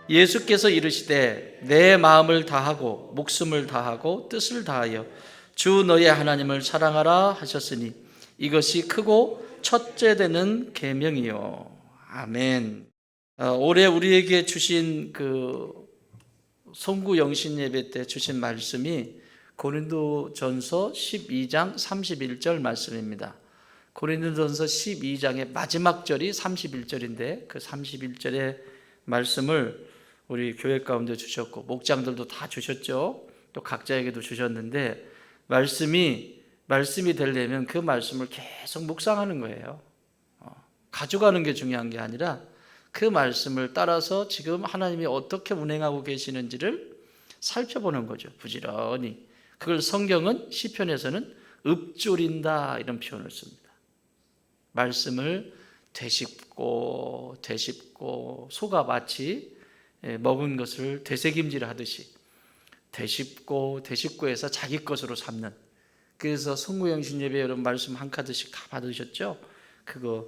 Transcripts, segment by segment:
예수께서 이르시되 내 마음을 다하고 목숨을 다하고 뜻을 다하여 주 너의 하나님을 사랑하라 하셨으니 이것이 크고 첫째 되는 계명이요. 아멘. 올해 우리에게 주신 그 송구 영신 예배 때 주신 말씀이 고린도전서 12장 31절 말씀입니다. 고린도전서 12장의 마지막 절이 31절인데 그 31절의 말씀을 우리 교회 가운데 주셨고 목장들도 다 주셨죠. 또 각자에게도 주셨는데 말씀이 되려면 그 말씀을 계속 묵상하는 거예요. 가져가는 게 중요한 게 아니라 그 말씀을 따라서 지금 하나님이 어떻게 운행하고 계시는지를 살펴보는 거죠. 부지런히. 그걸 성경은 시편에서는 읊조린다 이런 표현을 씁니다. 말씀을 되씹고 소가 마치 먹은 것을 되새김질 하듯이 되씹고 해서 자기 것으로 삼는. 그래서 송구영신 예배 여러분 말씀 한 카드씩 다 받으셨죠? 그거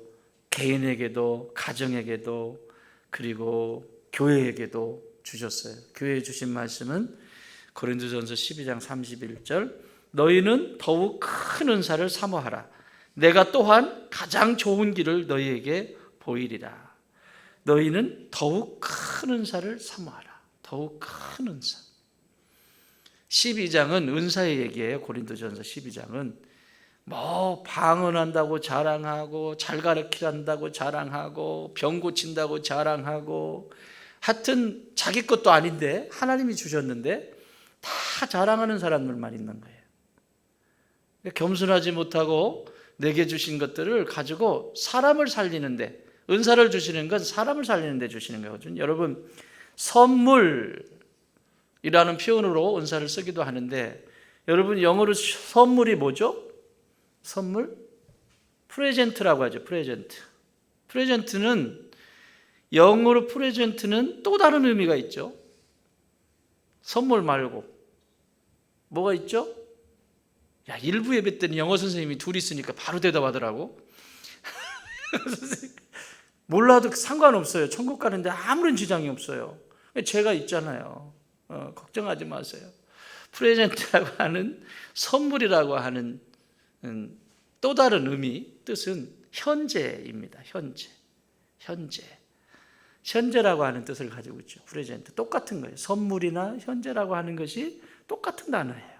개인에게도 가정에게도 그리고 교회에게도 주셨어요. 교회에 주신 말씀은 고린도전서 12장 31절 너희는 더욱 큰 은사를 사모하라. 내가 또한 가장 좋은 길을 너희에게 보이리라. 너희는 더욱 큰 은사를 사모하라. 더욱 큰 은사. 12장은 은사의 얘기예요. 고린도전서 12장은 뭐 방언한다고 자랑하고 잘 가르친다고 자랑하고 병 고친다고 자랑하고 하여튼 자기 것도 아닌데 하나님이 주셨는데 다 자랑하는 사람들만 있는 거예요. 겸손하지 못하고 내게 주신 것들을 가지고 사람을 살리는데 은사를 주시는 건 사람을 살리는 데 주시는 거거든요. 여러분 선물이라는 표현으로 은사를 쓰기도 하는데 여러분 영어로 선물이 뭐죠? 선물? 프레젠트라고 하죠. 프레젠트는 영어로 프레젠트는 또 다른 의미가 있죠. 선물 말고 뭐가 있죠? 야, 일부 예배 때는 영어 선생님이 둘이 있으니까 바로 대답하더라고. 몰라도 상관없어요. 천국 가는데 아무런 지장이 없어요. 제가 있잖아요. 걱정하지 마세요. 프레젠트라고 하는 선물이라고 하는 또 다른 의미, 뜻은 현재입니다. 현재라고 하는 뜻을 가지고 있죠. 프레젠트 똑같은 거예요. 선물이나 현재라고 하는 것이 똑같은 단어예요.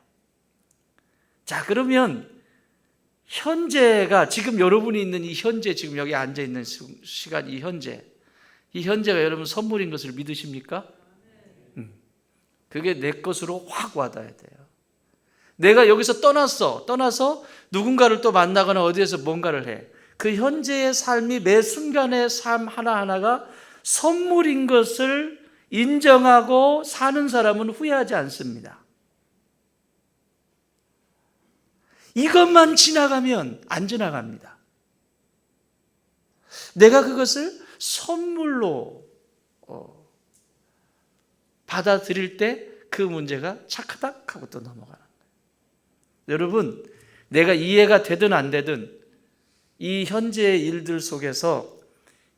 자, 그러면 현재가 지금 여러분이 있는 이 현재, 지금 여기 앉아 있는 시간, 이 현재가 여러분 선물인 것을 믿으십니까? 그게 내 것으로 확 와닿아야 돼요. 내가 여기서 떠나서 누군가를 또 만나거나 어디에서 뭔가를 해. 그 현재의 삶이 매 순간의 삶 하나하나가 선물인 것을 인정하고 사는 사람은 후회하지 않습니다. 이것만 지나가면 안 지나갑니다. 내가 그것을 선물로 받아들일 때 그 문제가 차카닥 하고 또 넘어가는 거예요. 여러분, 내가 이해가 되든 안 되든 이 현재의 일들 속에서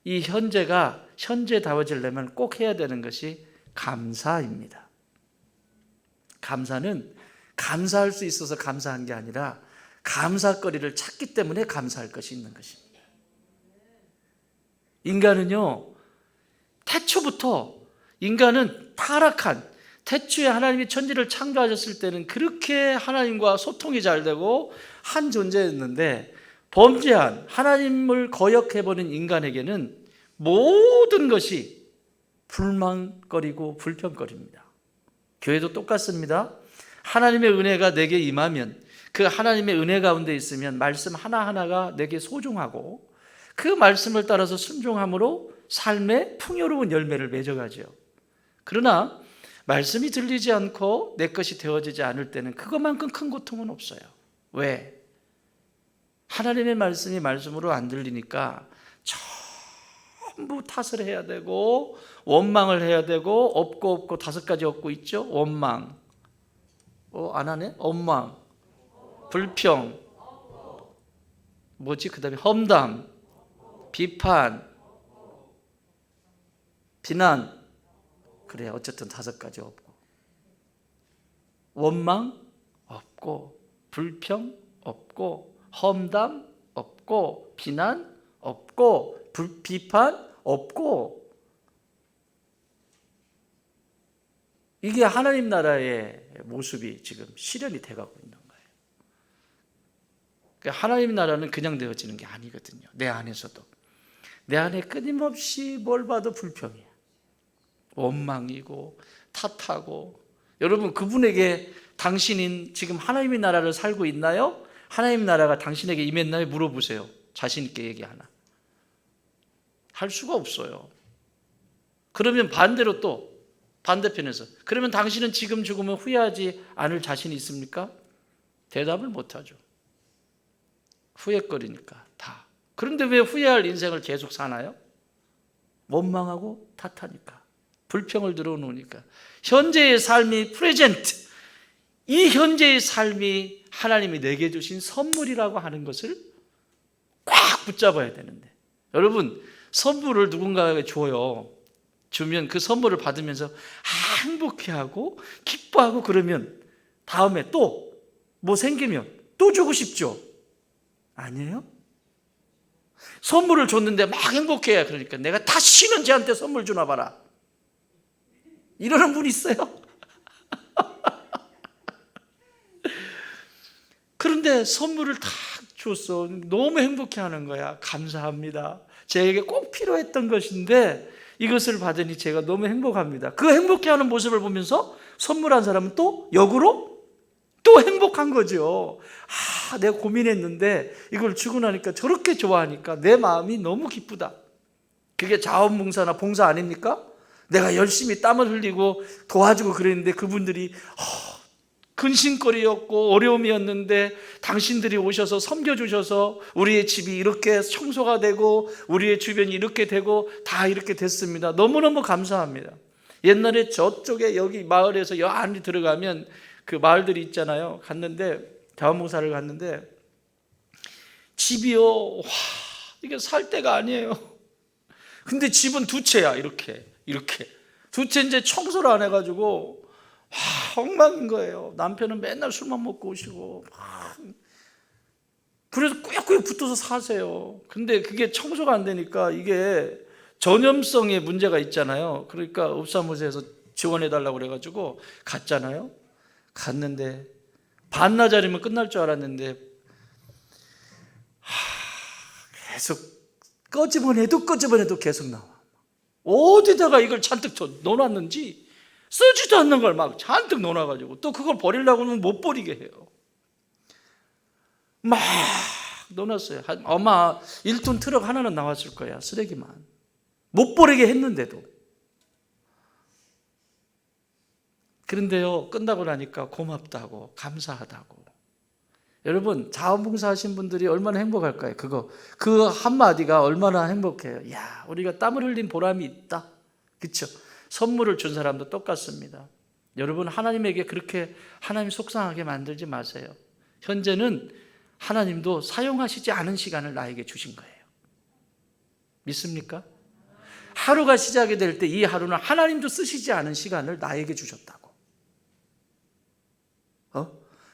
이 현재가 현재다워지려면 꼭 해야 되는 것이 감사입니다. 감사는 감사할 수 있어서 감사한 게 아니라 감사거리를 찾기 때문에 감사할 것이 있는 것입니다. 인간은요, 태초부터 인간은 타락한, 태초에 하나님이 천지를 창조하셨을 때는 그렇게 하나님과 소통이 잘 되고 한 존재였는데 범죄한 하나님을 거역해버린 인간에게는 모든 것이 불만거리고 불평거립니다. 교회도 똑같습니다. 하나님의 은혜가 내게 임하면 그 하나님의 은혜 가운데 있으면 말씀 하나하나가 내게 소중하고 그 말씀을 따라서 순종함으로 삶의 풍요로운 열매를 맺어가죠. 그러나 말씀이 들리지 않고 내 것이 되어지지 않을 때는 그것만큼 큰 고통은 없어요. 왜? 하나님의 말씀이 말씀으로 안 들리니까 전부 탓을 해야 되고 원망을 해야 되고 없고 다섯 가지 없고 있죠. 원망, 안 하네? 원망, 불평, 뭐지? 그 다음에 험담, 비판, 비난, 그래, 어쨌든 5가지 없고, 원망 없고, 불평 없고, 험담 없고, 비난 없고, 비판 없고. 이게 하나님 나라의 모습이 지금 실현이 돼가고 있는 거예요. 그러니까 하나님 나라는 그냥 되어지는 게 아니거든요. 내 안에서도. 내 안에 끊임없이 뭘 봐도 불평이야. 원망이고 탓하고. 여러분, 그분에게 당신인 지금 하나님의 나라를 살고 있나요? 하나님 나라가 당신에게 임했나요? 물어보세요. 자신 있게 얘기하나? 할 수가 없어요. 그러면 반대로 또 반대편에서, 그러면 당신은 지금 죽으면 후회하지 않을 자신이 있습니까? 대답을 못하죠. 후회거리니까 다. 그런데 왜 후회할 인생을 계속 사나요? 원망하고 탓하니까, 불평을 들어놓으니까. 현재의 삶이 프레젠트, 이 현재의 삶이 하나님이 내게 주신 선물이라고 하는 것을 꽉 붙잡아야 되는데, 여러분, 선물을 누군가에게 줘요. 주면 그 선물을 받으면서 행복해하고 기뻐하고, 그러면 다음에 또 뭐 생기면 또 주고 싶죠? 아니에요? 선물을 줬는데 막 행복해야, 그러니까 내가 다시는 쟤한테 선물 주나 봐라, 이러는 분 있어요? 그런데 선물을 다 줬어. 너무 행복해하는 거야. 감사합니다. 제게 꼭 필요했던 것인데 이것을 받으니 제가 너무 행복합니다. 그 행복해하는 모습을 보면서 선물한 사람은 또 역으로 또 행복한 거죠. 내가 고민했는데 이걸 주고 나니까 저렇게 좋아하니까 내 마음이 너무 기쁘다. 그게 자원봉사나 봉사 아닙니까? 내가 열심히 땀을 흘리고 도와주고 그랬는데 그분들이 근심거리였고 어려움이었는데 당신들이 오셔서 섬겨주셔서 우리의 집이 이렇게 청소가 되고 우리의 주변이 이렇게 되고 다 이렇게 됐습니다. 너무너무 감사합니다. 옛날에 저쪽에 여기 마을에서 여 안에 들어가면 그 마을들이 있잖아요. 갔는데, 자원봉사를 갔는데 집이요, 이게 살 데가 아니에요. 근데 집은 2채야. 이렇게 두 채. 이제 청소를 안 해가지고 엉망인 거예요. 남편은 맨날 술만 먹고 오시고, 그래서 꾸역꾸역 붙어서 사세요. 근데 그게 청소가 안 되니까 이게 전염성에 문제가 있잖아요. 그러니까 읍사무소에서 지원해달라고 그래가지고 갔잖아요. 갔는데 반나절이면 끝날 줄 알았는데 계속 꺼집어내도 계속 나와. 어디다가 이걸 잔뜩 넣어놨는지 쓰지도 않는 걸 막 잔뜩 넣어놔가지고 또 그걸 버리려고 하면 못 버리게 해요. 막 넣어놨어요. 아마 1톤 트럭 하나는 나왔을 거야, 쓰레기만. 못 버리게 했는데도. 그런데요, 끝나고 나니까 고맙다고, 감사하다고. 여러분, 자원봉사 하신 분들이 얼마나 행복할까요? 그 한마디가 얼마나 행복해요. 야, 우리가 땀을 흘린 보람이 있다. 그렇죠? 선물을 준 사람도 똑같습니다. 여러분, 하나님에게 그렇게 하나님 속상하게 만들지 마세요. 현재는 하나님도 사용하시지 않은 시간을 나에게 주신 거예요. 믿습니까? 하루가 시작이 될 때 이 하루는 하나님도 쓰시지 않은 시간을 나에게 주셨다고.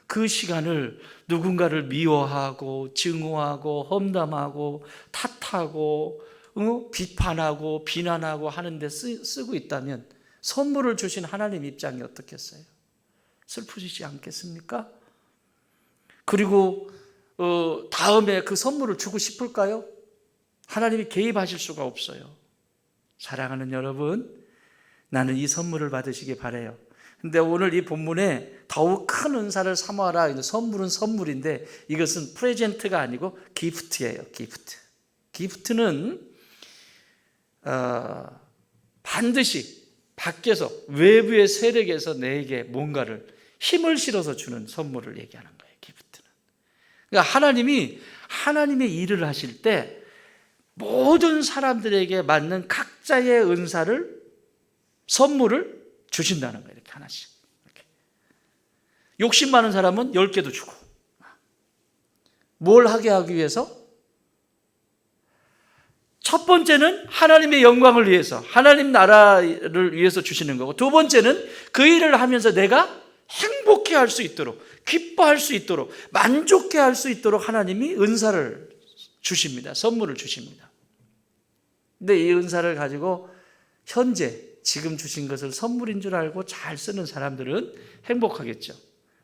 그 시간을 누군가를 미워하고 증오하고 험담하고 탓하고 비판하고 비난하고 하는데 쓰고 있다면 선물을 주신 하나님 입장이 어떻겠어요? 슬프시지 않겠습니까? 그리고 다음에 그 선물을 주고 싶을까요? 하나님이 개입하실 수가 없어요. 사랑하는 여러분, 나는 이 선물을 받으시기 바라요. 근데 오늘 이 본문에 더욱 큰 은사를 사모하라. 선물은 선물인데 이것은 프레젠트가 아니고 기프트예요. 기프트는 반드시 밖에서, 외부의 세력에서 내게 뭔가를 힘을 실어서 주는 선물을 얘기하는 거예요. 기프트는. 그러니까 하나님이 하나님의 일을 하실 때 모든 사람들에게 맞는 각자의 은사를, 선물을 주신다는 거예요. 이렇게 하나씩. 이렇게. 욕심 많은 사람은 10개도 주고. 뭘 하게 하기 위해서? 첫 번째는 하나님의 영광을 위해서, 하나님 나라를 위해서 주시는 거고, 두 번째는 그 일을 하면서 내가 행복해 할 수 있도록, 기뻐할 수 있도록, 만족해 할 수 있도록 하나님이 은사를 주십니다. 선물을 주십니다. 근데 이 은사를 가지고 현재 지금 주신 것을 선물인 줄 알고 잘 쓰는 사람들은 행복하겠죠.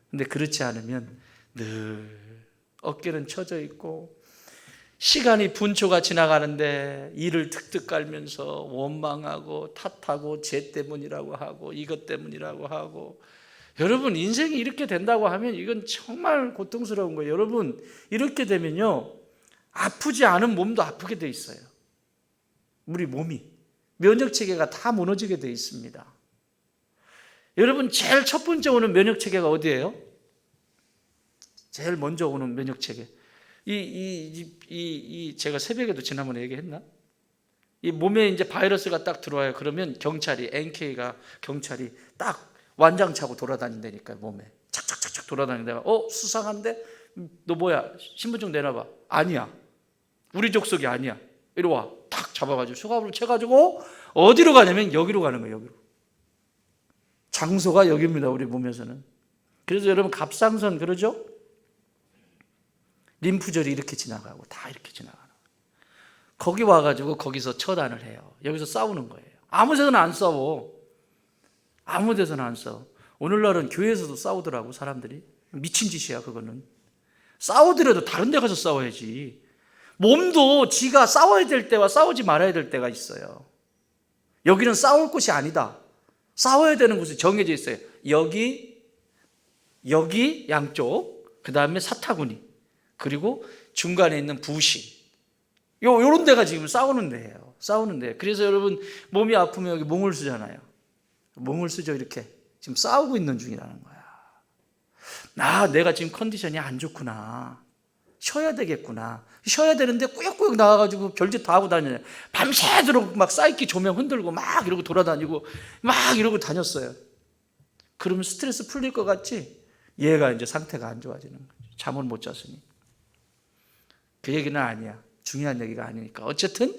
근데 그렇지 않으면 늘 어깨는 처져 있고 시간이 분초가 지나가는데 이를 득득 깔면서 원망하고 탓하고 쟤 때문이라고 하고 이것 때문이라고 하고, 여러분 인생이 이렇게 된다고 하면 이건 정말 고통스러운 거예요. 여러분 이렇게 되면요, 아프지 않은 몸도 아프게 돼 있어요. 우리 몸이, 면역체계가 다 무너지게 돼 있습니다. 여러분 제일 첫 번째 오는 면역체계가 어디예요? 제일 먼저 오는 면역체계, 제가 새벽에도 지난번에 얘기했나? 이 몸에 이제 바이러스가 딱 들어와요. 그러면 경찰이, NK가 경찰이 딱 완장차고 돌아다닌다니까요. 몸에 착착착착 돌아다니다가 수상한데? 너 뭐야? 신분증 내놔봐. 아니야, 우리 족속이 아니야. 이리 와. 탁 잡아가지고 수갑으로 채가지고 어디로 가냐면 여기로 가는 거예요. 여기로. 장소가 여기입니다. 우리 몸에서는. 그래서 여러분 갑상선 그러죠? 림프절이 이렇게 지나가고 다 이렇게 지나가는 거예요. 거기 와가지고 거기서 처단을 해요. 여기서 싸우는 거예요. 아무 데서나 안 싸워. 아무 데서나 안 싸워. 오늘날은 교회에서도 싸우더라고 사람들이. 미친 짓이야 그거는. 싸우더라도 다른 데 가서 싸워야지. 몸도 지가 싸워야 될 때와 싸우지 말아야 될 때가 있어요. 여기는 싸울 곳이 아니다. 싸워야 되는 곳이 정해져 있어요. 여기 양쪽, 그 다음에 사타구니, 그리고 중간에 있는 부시, 요런 데가 지금 싸우는 데예요. 싸우는 데. 그래서 여러분 몸이 아프면 여기 몽을 쓰잖아요. 몽을 쓰죠. 이렇게 지금 싸우고 있는 중이라는 거야. 내가 지금 컨디션이 안 좋구나. 쉬어야 되겠구나. 쉬어야 되는데 꾸역꾸역 나와가지고 별짓 다 하고 다녀요. 밤새도록 막 사이키 조명 흔들고 막 이러고 돌아다니고 막 이러고 다녔어요. 그러면 스트레스 풀릴 것 같지? 얘가 이제 상태가 안 좋아지는 거죠. 잠을 못 잤으니. 그 얘기는 아니야. 중요한 얘기가 아니니까. 어쨌든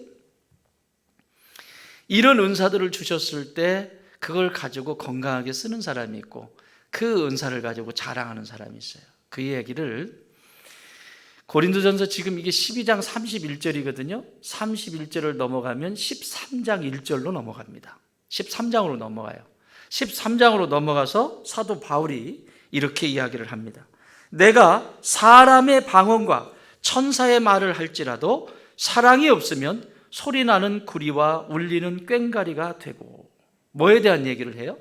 이런 은사들을 주셨을 때 그걸 가지고 건강하게 쓰는 사람이 있고, 그 은사를 가지고 자랑하는 사람이 있어요. 그 얘기를 고린도전서 지금 이게 12장 31절이거든요. 31절을 넘어가면 13장 1절로 넘어갑니다. 13장으로 넘어가요. 13장으로 넘어가서 사도 바울이 이렇게 이야기를 합니다. 내가 사람의 방언과 천사의 말을 할지라도 사랑이 없으면 소리나는 구리와 울리는 꽹과리가 되고. 뭐에 대한 얘기를 해요?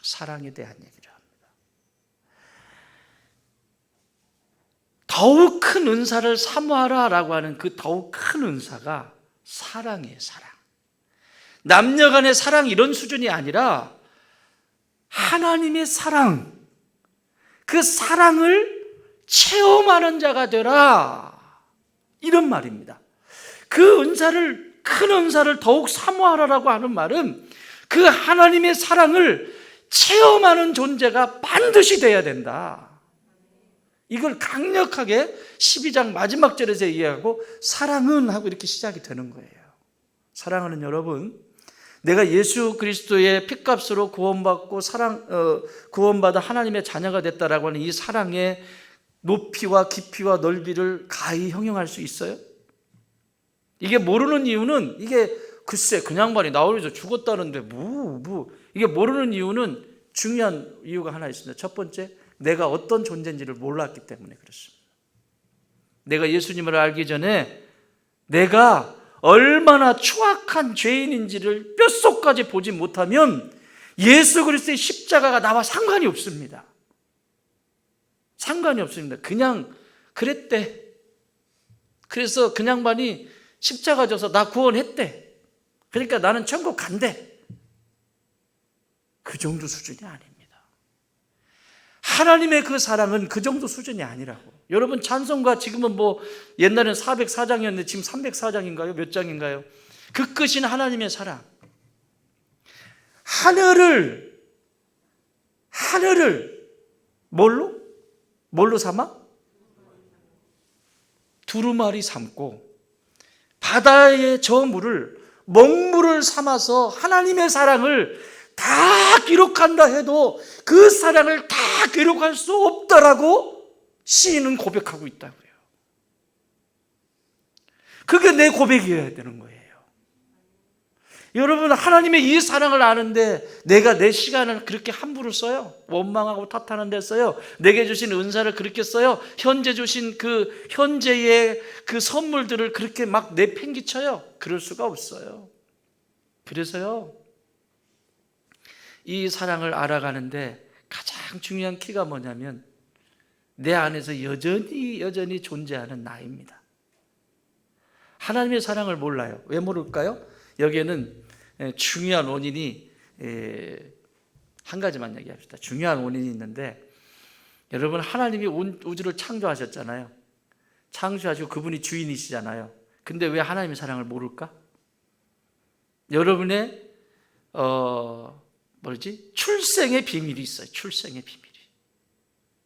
사랑에 대한 얘기를 합니다. 더욱 큰 은사를 사모하라라고 하는 그 더욱 큰 은사가 사랑이에요. 사랑. 남녀 간의 사랑 이런 수준이 아니라 하나님의 사랑, 그 사랑을 체험하는 자가 되라, 이런 말입니다. 그 은사를, 큰 은사를 더욱 사모하라라고 하는 말은 그 하나님의 사랑을 체험하는 존재가 반드시 돼야 된다. 이걸 강력하게 12장 마지막 절에서 이야기하고 사랑은 하고 이렇게 시작이 되는 거예요. 사랑하는 여러분, 내가 예수 그리스도의 핏값으로 구원받고 구원받아 하나님의 자녀가 됐다라고 하는 이 사랑의 높이와 깊이와 넓이를 가히 형용할 수 있어요? 이게 모르는 이유는, 이게 글쎄 그 양반이 나홀에서 죽었다는데 이게 모르는 이유는 중요한 이유가 하나 있습니다. 첫 번째, 내가 어떤 존재인지를 몰랐기 때문에 그렇습니다. 내가 예수님을 알기 전에 내가 얼마나 추악한 죄인인지를 뼛속까지 보지 못하면 예수 그리스도의 십자가가 나와 상관이 없습니다. 상관이 없습니다. 그냥 그랬대. 그래서 그 양반이 십자가 져서 나 구원했대. 그러니까 나는 천국 간대. 그 정도 수준이 아닙니다. 하나님의 그 사랑은 그 정도 수준이 아니라고. 여러분 찬송가 지금은 옛날에는 404장이었는데 지금 304장인가요? 몇 장인가요? 그 끝인 하나님의 사랑. 하늘을 뭘로 삼아? 두루마리 삼고 바다의 저 물을 먹물을 삼아서 하나님의 사랑을 다 기록한다 해도 그 사랑을 다 기록할 수 없다라고 시인은 고백하고 있다고요. 그게 내 고백이어야 되는 거예요. 여러분, 하나님의 이 사랑을 아는데 내가 내 시간을 그렇게 함부로 써요? 원망하고 탓하는 데 써요? 내게 주신 은사를 그렇게 써요? 현재 주신 그 현재의 그 선물들을 그렇게 막 내팽개쳐요? 그럴 수가 없어요. 그래서요, 이 사랑을 알아가는데 가장 중요한 키가 뭐냐면 내 안에서 여전히 존재하는 나입니다. 하나님의 사랑을 몰라요. 왜 모를까요? 여기에는 중요한 원인이 한 가지만 얘기합시다. 중요한 원인이 있는데, 여러분, 하나님이 우주를 창조하셨잖아요. 창조하시고 그분이 주인이시잖아요. 근데 왜 하나님의 사랑을 모를까? 여러분의 출생의 비밀이 있어요. 출생의 비밀이.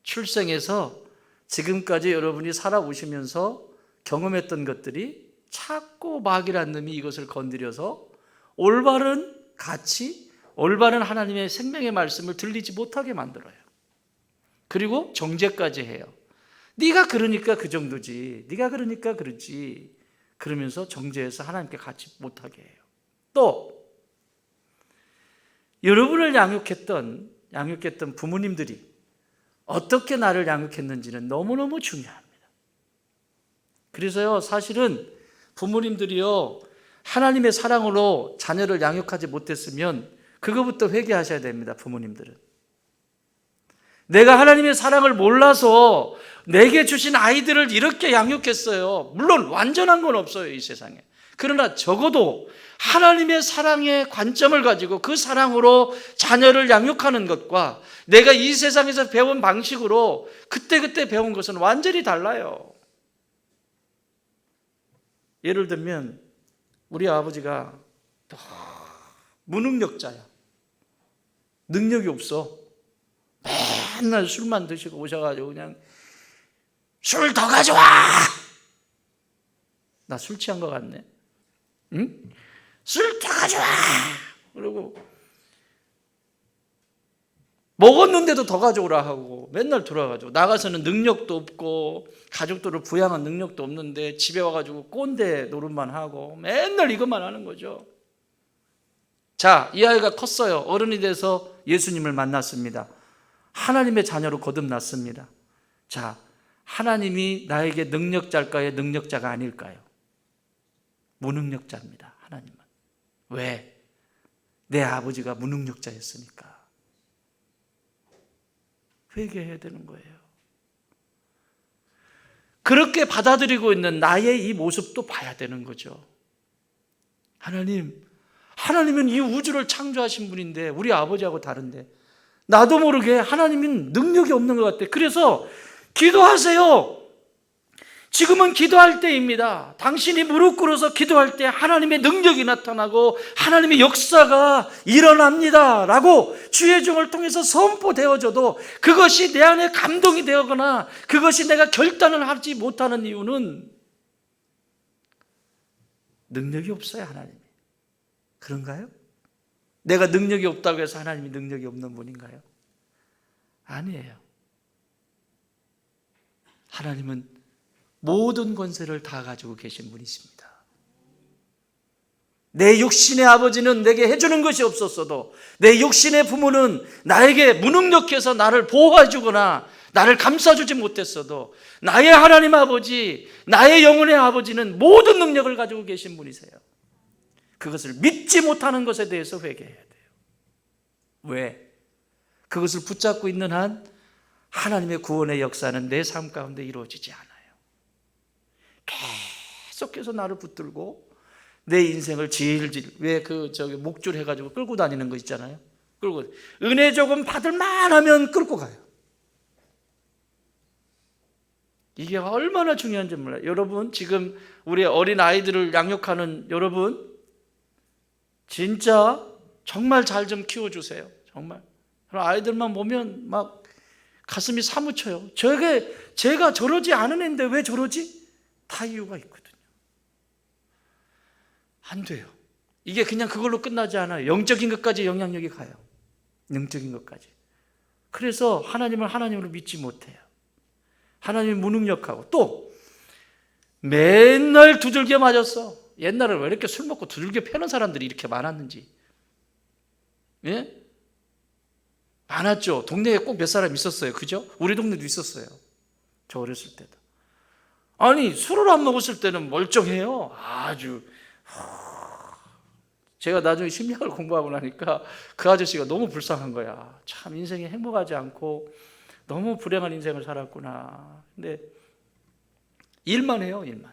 출생에서 지금까지 여러분이 살아오시면서 경험했던 것들이 자꾸 마귀라는 놈이 이것을 건드려서 올바른 가치, 올바른 하나님의 생명의 말씀을 들리지 못하게 만들어요. 그리고 정죄까지 해요. 네가 그러니까 그 정도지, 네가 그러니까 그러지, 그러면서 정죄해서 하나님께 같이 못하게 해요. 또 여러분을 양육했던 부모님들이 어떻게 나를 양육했는지는 너무너무 중요합니다. 그래서요, 사실은 부모님들이요, 하나님의 사랑으로 자녀를 양육하지 못했으면 그거부터 회개하셔야 됩니다. 부모님들은 내가 하나님의 사랑을 몰라서 내게 주신 아이들을 이렇게 양육했어요. 물론 완전한 건 없어요, 이 세상에. 그러나 적어도 하나님의 사랑의 관점을 가지고 그 사랑으로 자녀를 양육하는 것과 내가 이 세상에서 배운 방식으로 그때 배운 것은 완전히 달라요. 예를 들면 우리 아버지가 무능력자야. 능력이 없어. 맨날 술만 드시고 오셔가지고 그냥 술 더 가져와! 나 술 취한 것 같네. 응? 술 더 가져와! 그리고 먹었는데도 더 가져오라 하고 맨날 돌아가지고 나가서는 능력도 없고 가족들을 부양한 능력도 없는데 집에 와가지고 꼰대 노릇만 하고 맨날 이것만 하는 거죠. 자, 이 아이가 컸어요. 어른이 돼서 예수님을 만났습니다. 하나님의 자녀로 거듭났습니다. 자, 하나님이 나에게 능력자일까요? 능력자가 아닐까요? 무능력자입니다. 하나님은. 왜? 내 아버지가 무능력자였으니까. 회개해야 되는 거예요. 그렇게 받아들이고 있는 나의 이 모습도 봐야 되는 거죠. 하나님은 이 우주를 창조하신 분인데 우리 아버지하고 다른데 나도 모르게 하나님은 능력이 없는 것 같아. 그래서 기도하세요. 지금은 기도할 때입니다. 당신이 무릎 꿇어서 기도할 때 하나님의 능력이 나타나고 하나님의 역사가 일어납니다 라고 주의 종을 통해서 선포되어져도 그것이 내 안에 감동이 되거나 그것이 내가 결단을 하지 못하는 이유는 능력이 없어요. 하나님이. 그런가요? 내가 능력이 없다고 해서 하나님이 능력이 없는 분인가요? 아니에요. 하나님은 모든 권세를 다 가지고 계신 분이십니다. 내 육신의 아버지는 내게 해주는 것이 없었어도 내 육신의 부모는 나에게 무능력해서 나를 보호해주거나 나를 감싸주지 못했어도 나의 하나님 아버지, 나의 영혼의 아버지는 모든 능력을 가지고 계신 분이세요. 그것을 믿지 못하는 것에 대해서 회개해야 돼요. 왜? 그것을 붙잡고 있는 한 하나님의 구원의 역사는 내 삶 가운데 이루어지지 않아요. 계속해서 나를 붙들고 내 인생을 질질, 왜 목줄 해가지고 끌고 다니는 거 있잖아요. 은혜 조금 받을만 하면 끌고 가요. 이게 얼마나 중요한지 몰라요. 여러분, 지금 우리 어린 아이들을 양육하는 여러분, 진짜 정말 잘 좀 키워주세요. 정말. 아이들만 보면 막 가슴이 사무쳐요. 제가 저러지 않은 애인데 왜 저러지? 다 이유가 있거든요. 안 돼요. 이게 그냥 그걸로 끝나지 않아요. 영적인 것까지 영향력이 가요. 영적인 것까지. 그래서 하나님을 하나님으로 믿지 못해요. 하나님이 무능력하고, 또 맨날 두들겨 맞았어. 옛날에 왜 이렇게 술 먹고 두들겨 패는 사람들이 이렇게 많았는지. 예? 많았죠. 동네에 꼭 몇 사람 있었어요. 그죠? 우리 동네도 있었어요. 저 어렸을 때도. 아니, 술을 안 먹었을 때는 멀쩡해요. 아주. 제가 나중에 심리학을 공부하고 나니까 그 아저씨가 너무 불쌍한 거야. 참 인생이 행복하지 않고 너무 불행한 인생을 살았구나. 근데 일만 해요, 일만.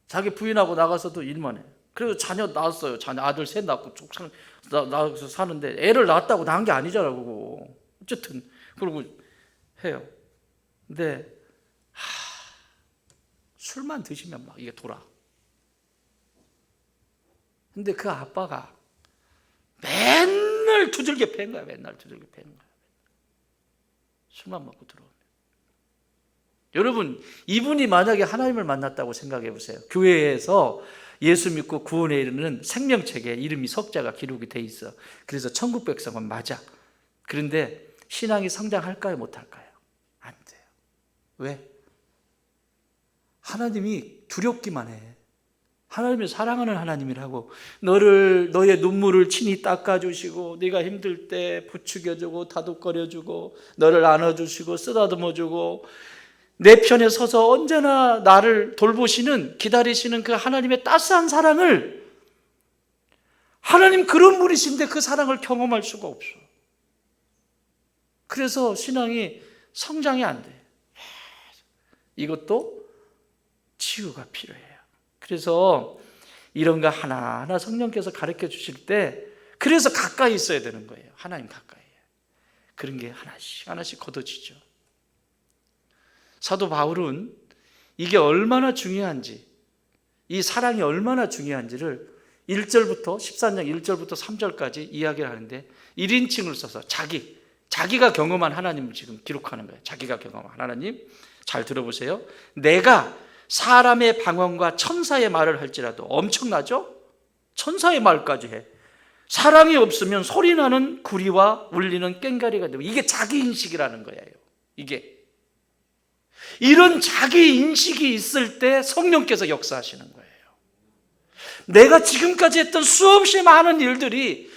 자기 부인하고 나가서도 일만 해요. 그래서 자녀 낳았어요. 자녀 아들 셋 낳고 쭉 나가서 사는데, 애를 낳았다고 낳은 게 아니잖아, 그거. 어쨌든 그러고 해요. 근데 술만 드시면 막 이게 돌아. 근데 그 아빠가 맨날 두들겨 팬 거야. 맨날 두들겨 팬 거야. 술만 먹고 들어오면. 여러분, 이분이 만약에 하나님을 만났다고 생각해 보세요. 교회에서 예수 믿고 구원에 이르는 생명책에 이름이 석자가 기록이 돼 있어. 그래서 천국 백성은 맞아. 그런데 신앙이 성장할까요? 못할까요? 안 돼요. 왜? 하나님이 두렵기만 해. 하나님이 사랑하는 하나님이라고. 너의 눈물을 친히 닦아주시고, 네가 힘들 때 부추겨주고 다독거려주고, 너를 안아주시고 쓰다듬어주고, 내 편에 서서 언제나 나를 돌보시는, 기다리시는 그 하나님의 따스한 사랑을, 하나님 그런 분이신데 그 사랑을 경험할 수가 없어. 그래서 신앙이 성장이 안 돼. 이것도 치유가 필요해요. 그래서 이런 거 하나하나 성령께서 가르쳐 주실 때, 그래서 가까이 있어야 되는 거예요. 하나님 가까이. 그런 게 하나씩 하나씩 걷어지죠. 사도 바울은 이게 얼마나 중요한지, 이 사랑이 얼마나 중요한지를 1절부터 13장 1절부터 3절까지 이야기를 하는데, 1인칭을 써서 자기가 경험한 하나님을 지금 기록하는 거예요. 자기가 경험한 하나님. 잘 들어보세요. 내가 사람의 방언과 천사의 말을 할지라도, 엄청나죠? 천사의 말까지 해. 사랑이 없으면 소리나는 구리와 울리는 꽹과리가 되고, 이게 자기인식이라는 거예요. 이게 이런 자기인식이 있을 때 성령께서 역사하시는 거예요. 내가 지금까지 했던 수없이 많은 일들이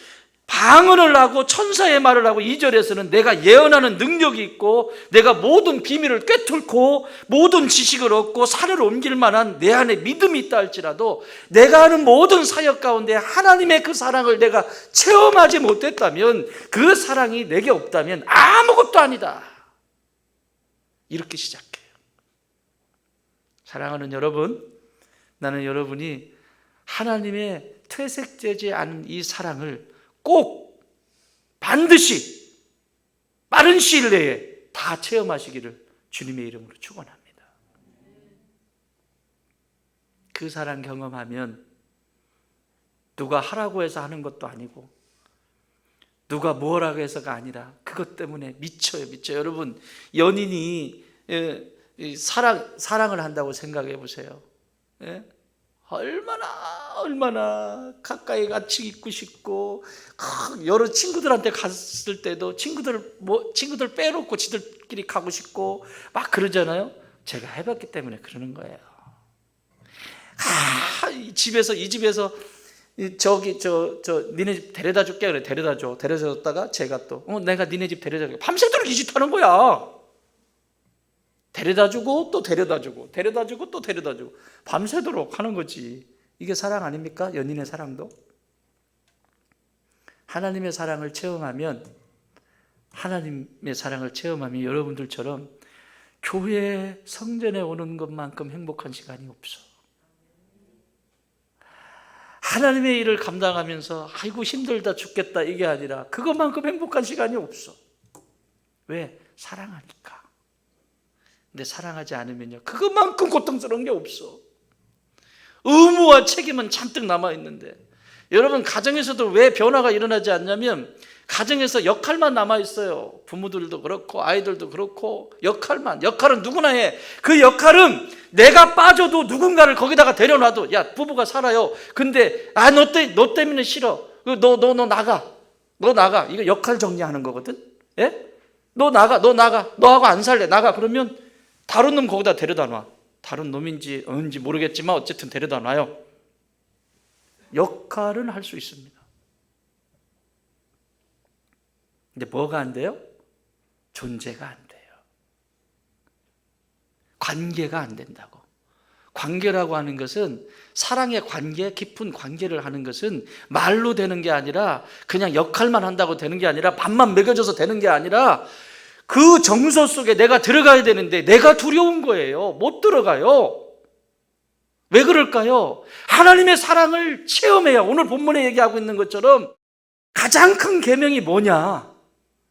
방언을 하고 천사의 말을 하고, 2절에서는 내가 예언하는 능력이 있고, 내가 모든 비밀을 꿰뚫고 모든 지식을 얻고 산을 옮길 만한 내 안에 믿음이 있다 할지라도, 내가 하는 모든 사역 가운데 하나님의 그 사랑을 내가 체험하지 못했다면, 그 사랑이 내게 없다면 아무것도 아니다. 이렇게 시작해요. 사랑하는 여러분, 나는 여러분이 하나님의 퇴색되지 않은 이 사랑을 꼭 반드시 빠른 시일 내에 다 체험하시기를 주님의 이름으로 축원합니다. 그 사랑 경험하면 누가 하라고 해서 하는 것도 아니고, 누가 뭐라고 해서가 아니라 그것 때문에 미쳐요. 여러분, 연인이 사랑을 한다고 생각해 보세요. 얼마나 가까이 같이 있고 싶고, 여러 친구들한테 갔을 때도 친구들 빼놓고 지들끼리 가고 싶고 막 그러잖아요. 제가 해봤기 때문에 그러는 거예요. 이 집에서 니네 집 데려다 줄게 그래. 데려다 줬다가 제가 또 내가 니네 집 데려다 줄게. 밤새도록 이 짓 하는 거야. 데려다 주고 또 데려다 주고, 데려다 주고 또 데려다 주고, 밤새도록 하는 거지. 이게 사랑 아닙니까? 연인의 사랑도. 하나님의 사랑을 체험하면 여러분들처럼 교회 성전에 오는 것만큼 행복한 시간이 없어. 하나님의 일을 감당하면서 아이고 힘들다 죽겠다 이게 아니라 그것만큼 행복한 시간이 없어. 왜? 사랑하니까. 근데 사랑하지 않으면요, 그것만큼 고통스러운 게 없어. 의무와 책임은 잔뜩 남아있는데, 여러분 가정에서도 왜 변화가 일어나지 않냐면, 가정에서 역할만 남아있어요. 부모들도 그렇고 아이들도 그렇고 역할은 누구나 해. 그 역할은 내가 빠져도 누군가를 거기다가 데려놔도, 야, 부부가 살아요. 근데 너 때문에 싫어. 너 나가. 이거 역할 정리하는 거거든. 예? 너 나가. 너하고 안 살래. 나가. 그러면 다른 놈 거기다 데려다 놔. 다른 놈인지 뭔지 모르겠지만 어쨌든 데려다 놔요. 역할은 할 수 있습니다. 근데 뭐가 안 돼요? 존재가 안 돼요. 관계가 안 된다고. 관계라고 하는 것은, 사랑의 관계, 깊은 관계를 하는 것은 말로 되는 게 아니라, 그냥 역할만 한다고 되는 게 아니라, 밥만 먹여줘서 되는 게 아니라, 그 정서 속에 내가 들어가야 되는데 내가 두려운 거예요. 못 들어가요. 왜 그럴까요? 하나님의 사랑을 체험해야, 오늘 본문에 얘기하고 있는 것처럼 가장 큰 계명이 뭐냐?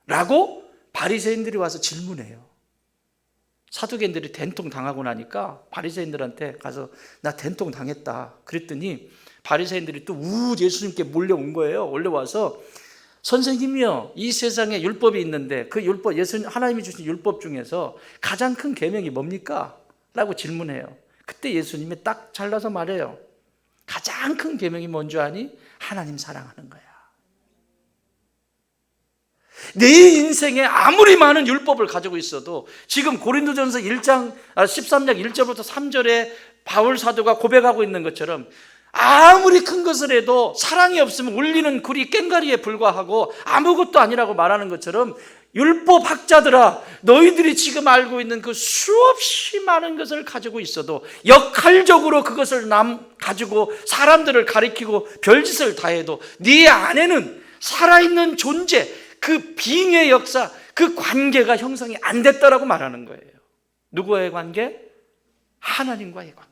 라고 바리새인들이 와서 질문해요. 사두개인들이 된통 당하고 나니까 바리새인들한테 가서 나 된통 당했다 그랬더니, 바리새인들이 또 예수님께 몰려온 거예요. 몰려와서 선생님이요, 이 세상에 율법이 있는데 그 율법, 하나님이 주신 율법 중에서 가장 큰 계명이 뭡니까? 라고 질문해요. 그때 예수님이 딱 잘라서 말해요. 가장 큰 계명이 뭔지 아니? 하나님 사랑하는 거야. 내 인생에 아무리 많은 율법을 가지고 있어도, 지금 고린도전서 13장 1절부터 3절에 바울 사도가 고백하고 있는 것처럼, 아무리 큰 것을 해도 사랑이 없으면 울리는 구리 꽹가리에 불과하고 아무것도 아니라고 말하는 것처럼, 율법 학자들아, 너희들이 지금 알고 있는 그 수없이 많은 것을 가지고 있어도 역할적으로 그것을 가지고 사람들을 가리키고 별짓을 다 해도 네 안에는 살아있는 존재, 그 빙의 역사, 그 관계가 형성이 안 됐다라고 말하는 거예요. 누구와의 관계? 하나님과의 관계.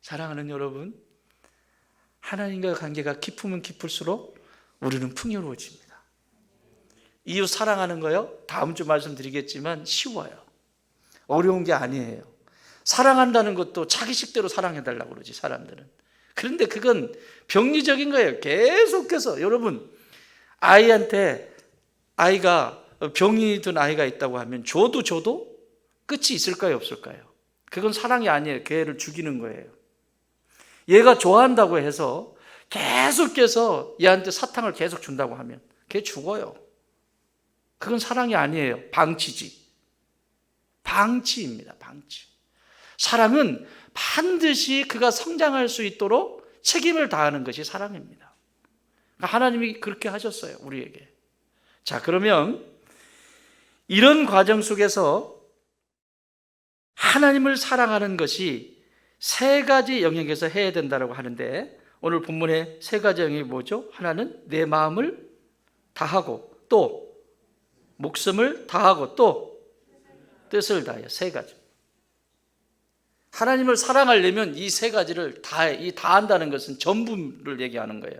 사랑하는 여러분, 하나님과의 관계가 깊으면 깊을수록 우리는 풍요로워집니다. 이웃 사랑하는 거요, 다음 주 말씀드리겠지만 쉬워요. 어려운 게 아니에요. 사랑한다는 것도 자기 식대로 사랑해달라고 그러지, 사람들은. 그런데 그건 병리적인 거예요. 계속해서. 여러분, 아이가 병이 든 아이가 있다고 하면 줘도 끝이 있을까요, 없을까요? 그건 사랑이 아니에요. 걔를 죽이는 거예요. 얘가 좋아한다고 해서 계속해서 얘한테 사탕을 계속 준다고 하면 걔 죽어요. 그건 사랑이 아니에요. 방치입니다. 방치. 사랑은 반드시 그가 성장할 수 있도록 책임을 다하는 것이 사랑입니다. 하나님이 그렇게 하셨어요, 우리에게. 자, 그러면 이런 과정 속에서 하나님을 사랑하는 것이 세 가지 영역에서 해야 된다고 하는데, 오늘 본문의 세 가지 영역이 뭐죠? 하나는 내 마음을 다하고, 또 목숨을 다하고, 또 뜻을 다해요. 세 가지. 하나님을 사랑하려면 이 세 가지를 다한다는 것은 전부를 얘기하는 거예요.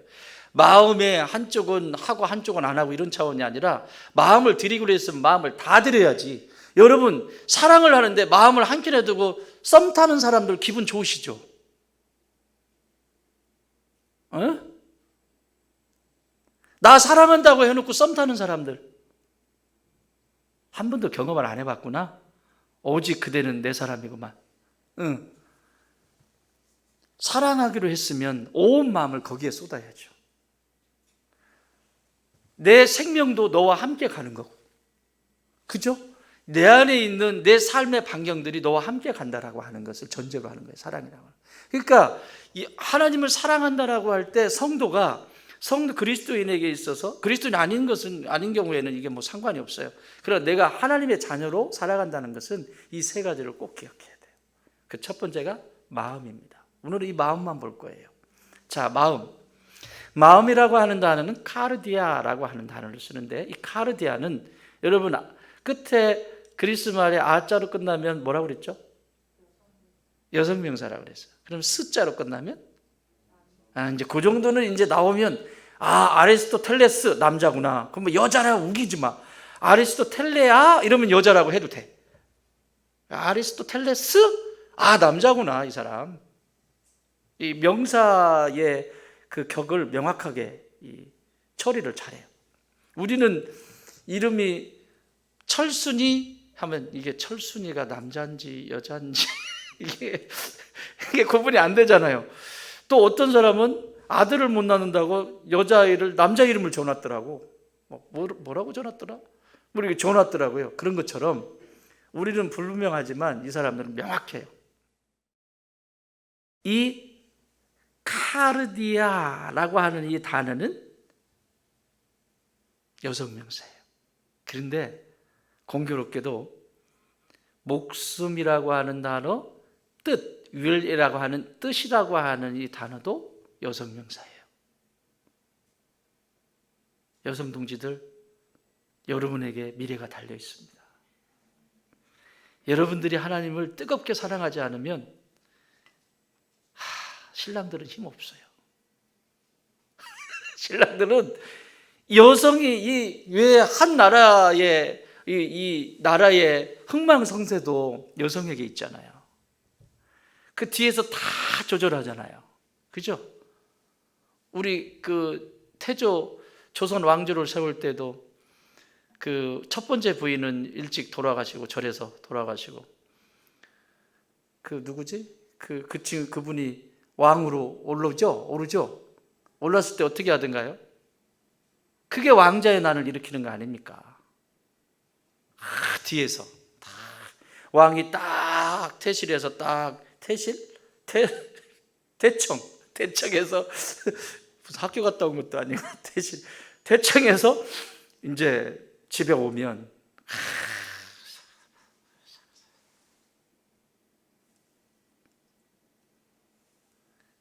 마음의 한쪽은 하고 한쪽은 안 하고 이런 차원이 아니라, 마음을 드리기로 했으면 마음을 다 드려야지. 여러분, 사랑을 하는데 마음을 한켠에 두고 썸 타는 사람들 기분 좋으시죠? 나 사랑한다고 해놓고 썸 타는 사람들 한 번도 경험을 안 해봤구나. 오직 그대는 내 사람이구만. 사랑하기로 했으면 온 마음을 거기에 쏟아야죠. 내 생명도 너와 함께 가는 거고, 그죠? 내 안에 있는 내 삶의 반경들이 너와 함께 간다라고 하는 것을 전제로 하는 거예요, 사랑이라고. 그러니까 이 하나님을 사랑한다라고 할 때 성도 그리스도인에게 있어서, 그리스도인이 아닌 경우에는 이게 뭐 상관이 없어요. 그러나 내가 하나님의 자녀로 살아간다는 것은 이 세 가지를 꼭 기억해야 돼요. 그 첫 번째가 마음입니다. 오늘은 이 마음만 볼 거예요. 자, 마음이라고 하는 단어는 카르디아라고 하는 단어를 쓰는데, 이 카르디아는 여러분 끝에 그리스 말의 아자로 끝나면 뭐라고 그랬죠? 여성명사라고 그랬어요. 그럼 스자로 끝나면 이제 그 정도는 이제 나오면 아리스토텔레스 남자구나. 그럼 뭐 여자라고 우기지 마. 아리스토텔레아 이러면 여자라고 해도 돼. 아리스토텔레스 남자구나 이 사람. 이 명사의 그 격을 명확하게 처리를 잘해요. 우리는 이름이 철순이 하면 이게 철순이가 남자인지 여자인지 이게 구분이 안 되잖아요. 또 어떤 사람은 아들을 못 낳는다고 여자아이를 남자 이름을 줘놨더라고. 뭐라고 줘놨더라? 뭐 이렇게 줘놨더라고요. 그런 것처럼 우리는 불분명하지만 이 사람들은 명확해요. 이 카르디아라고 하는 이 단어는 여성 명사예요. 그런데 공교롭게도 목숨이라고 하는 단어, 뜻, will이라고 하는 뜻이라고 하는 이 단어도 여성 명사예요. 여성 동지들, 여러분에게 미래가 달려 있습니다. 여러분들이 하나님을 뜨겁게 사랑하지 않으면 신랑들은 힘없어요. 신랑들은 여성이 왜 한 나라의 이 나라의 흥망성쇠도 여성에게 있잖아요. 그 뒤에서 다 조절하잖아요. 그죠? 우리 그 태조 조선 왕조를 세울 때도 그 첫 번째 부인은 일찍 돌아가시고 절에서 돌아가시고 그 누구지? 그분이 왕으로 오르죠? 올랐을 때 어떻게 하던가요? 그게 왕자의 난을 일으키는 거 아닙니까? 뒤에서 왕이 딱 태실에서 딱 대청에서 무슨 학교 갔다 온 것도 아니고 대청에서 이제 집에 오면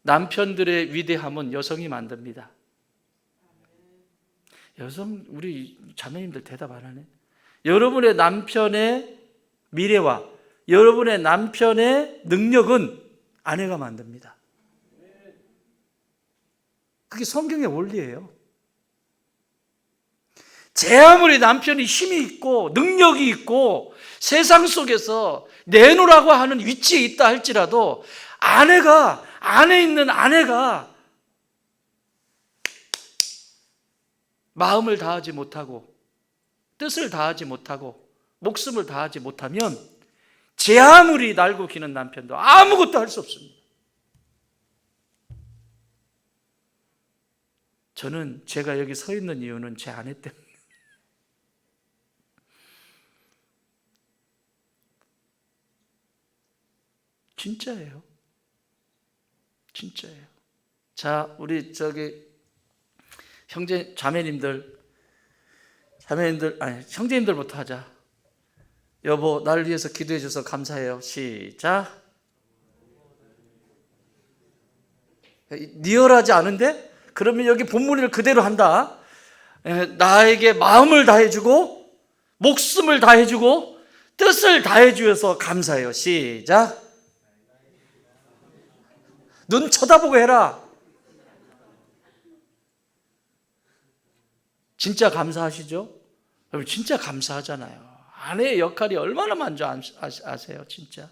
남편들의 위대함은 여성이 만듭니다. 여성, 우리 자매님들 대답 안 하네. 여러분의 남편의 미래와 여러분의 남편의 능력은 아내가 만듭니다. 그게 성경의 원리예요. 제 아무리 남편이 힘이 있고 능력이 있고 세상 속에서 내놓으라고 하는 위치에 있다 할지라도 안에 있는 아내가 마음을 다하지 못하고 뜻을 다하지 못하고 목숨을 다하지 못하면 제 아무리 날고 기는 남편도 아무것도 할 수 없습니다. 저는 제가 여기 서 있는 이유는 제 아내 때문에. 진짜예요. 진짜예요. 자, 우리 형제님들부터 하자. 여보, 나를 위해서 기도해 줘서 감사해요. 시작. 리얼하지 않은데? 그러면 여기 본문을 그대로 한다. 나에게 마음을 다해주고 목숨을 다해주고 뜻을 다해주어서 감사해요. 시작. 눈 쳐다보고 해라. 진짜 감사하시죠? 여러분 진짜 감사하잖아요. 아내의 역할이 얼마나 많은지 아세요? 진짜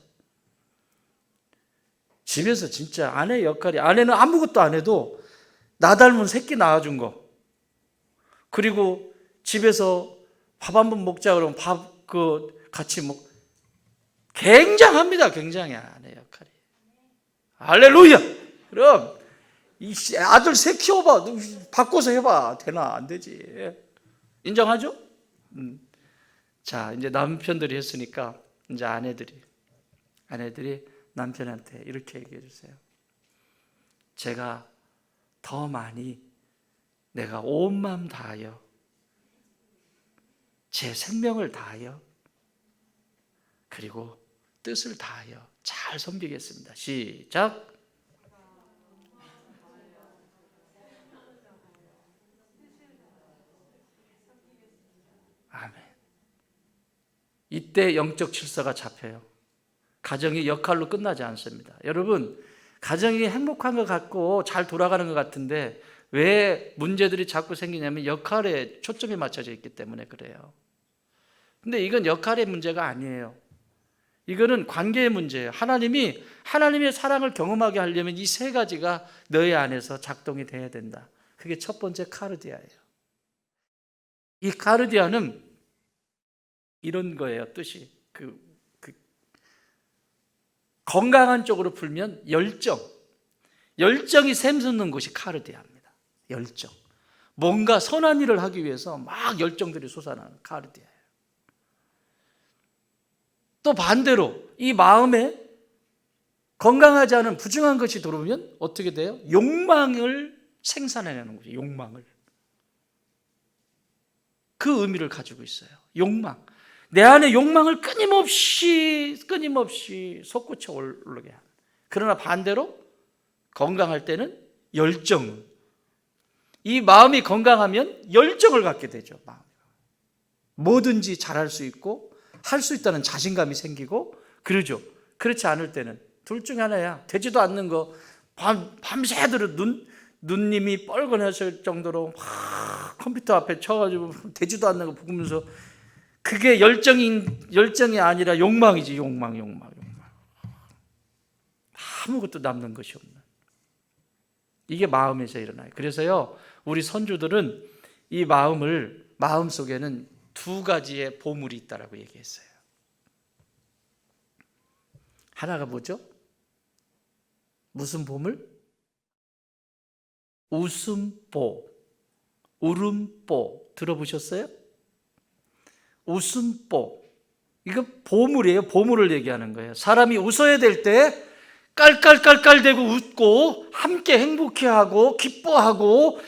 집에서 진짜 아내의 역할이, 아내는 아무것도 안 해도 나 닮은 새끼 낳아준 거, 그리고 집에서 밥 한 번 먹자 그러면 밥 같이 굉장합니다. 굉장해. 아내 역할이. 할렐루야. 그럼 이 아들 새 키워봐. 바꿔서 해봐. 되나? 안 되지. 인정하죠? 자, 이제 남편들이 했으니까 이제 아내들이 남편한테 이렇게 얘기해 주세요. 제가 더 많이 내가 온 마음 다하여 제 생명을 다하여 그리고 뜻을 다하여 잘 섬기겠습니다. 시작. 아멘. 이때 영적 질서가 잡혀요. 가정이 역할로 끝나지 않습니다. 여러분, 가정이 행복한 것 같고 잘 돌아가는 것 같은데 왜 문제들이 자꾸 생기냐면 역할에 초점이 맞춰져 있기 때문에 그래요. 근데 이건 역할의 문제가 아니에요. 이거는 관계의 문제예요. 하나님의 사랑을 경험하게 하려면 이 세 가지가 너희 안에서 작동이 돼야 된다. 그게 첫 번째 카르디아예요. 이 카르디아는 이런 거예요. 뜻이 건강한 쪽으로 풀면 열정이 샘솟는 곳이 카르디아입니다. 열정. 뭔가 선한 일을 하기 위해서 막 열정들이 솟아나는 카르디아예요. 또 반대로 이 마음에 건강하지 않은 부정한 것이 들어오면 어떻게 돼요? 욕망을 생산해내는 거죠. 욕망을. 그 의미를 가지고 있어요. 욕망. 내 안에 욕망을 끊임없이 솟구쳐 오르게 하는. 그러나 반대로 건강할 때는 열정. 이 마음이 건강하면 열정을 갖게 되죠. 뭐든지 잘할 수 있고 할 수 있다는 자신감이 생기고 그러죠. 그렇지 않을 때는 둘 중에 하나야. 되지도 않는 거 밤새도록 눈님이 뻘건했을 정도로 막 컴퓨터 앞에 쳐가지고 되지도 않는 거 보면서 그게 열정이 아니라 욕망이지. 욕망. 아무것도 남는 것이 없는. 이게 마음에서 일어나요. 그래서요, 우리 선조들은 이 마음 속에는 두 가지의 보물이 있다라고 얘기했어요. 하나가 뭐죠? 무슨 보물? 웃음보, 울음보 들어보셨어요? 웃음보. 이거 보물이에요. 보물을 얘기하는 거예요. 사람이 웃어야 될 때 깔깔깔깔대고 웃고 함께 행복해하고 기뻐하고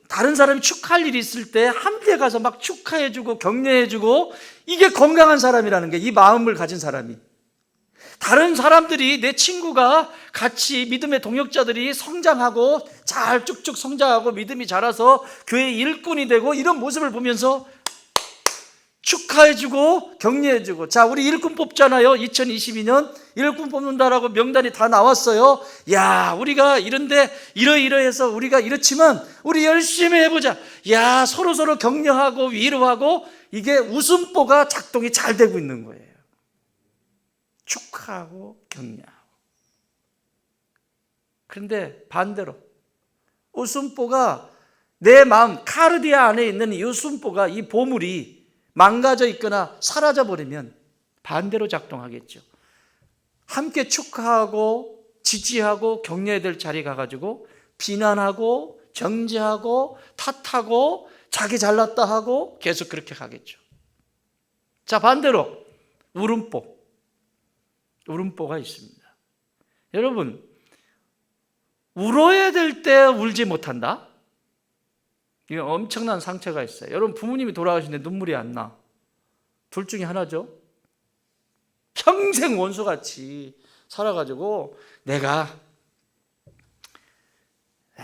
다른 사람이 축하할 일이 있을 때 함께 가서 막 축하해주고 격려해주고 이게 건강한 사람이라는 게 이 마음을 가진 사람이. 다른 사람들이 내 친구가 같이 믿음의 동역자들이 성장하고 잘 쭉쭉 성장하고 믿음이 자라서 교회 일꾼이 되고 이런 모습을 보면서 축하해주고 격려해주고 자 우리 일꾼 뽑잖아요. 2022년 일꾼 뽑는다라고 명단이 다 나왔어요. 야 우리가 이런데 이러이러해서 우리가 이렇지만 우리 열심히 해보자. 야 서로 격려하고 위로하고 이게 웃음보가 작동이 잘 되고 있는 거예요. 축하하고 격려하고. 그런데 반대로 웃음보가 내 마음 카르디아 안에 있는 이 웃음보가 이 보물이 망가져 있거나 사라져 버리면 반대로 작동하겠죠. 함께 축하하고 지지하고 격려해야 될 자리 가가지고 비난하고 정죄하고 탓하고 자기 잘났다 하고 계속 그렇게 가겠죠. 자 반대로 울음보가 있습니다. 여러분 울어야 될 때 울지 못한다? 이게 엄청난 상처가 있어요. 여러분 부모님이 돌아가시는데 눈물이 안 나. 둘 중에 하나죠. 평생 원수같이 살아가지고 내가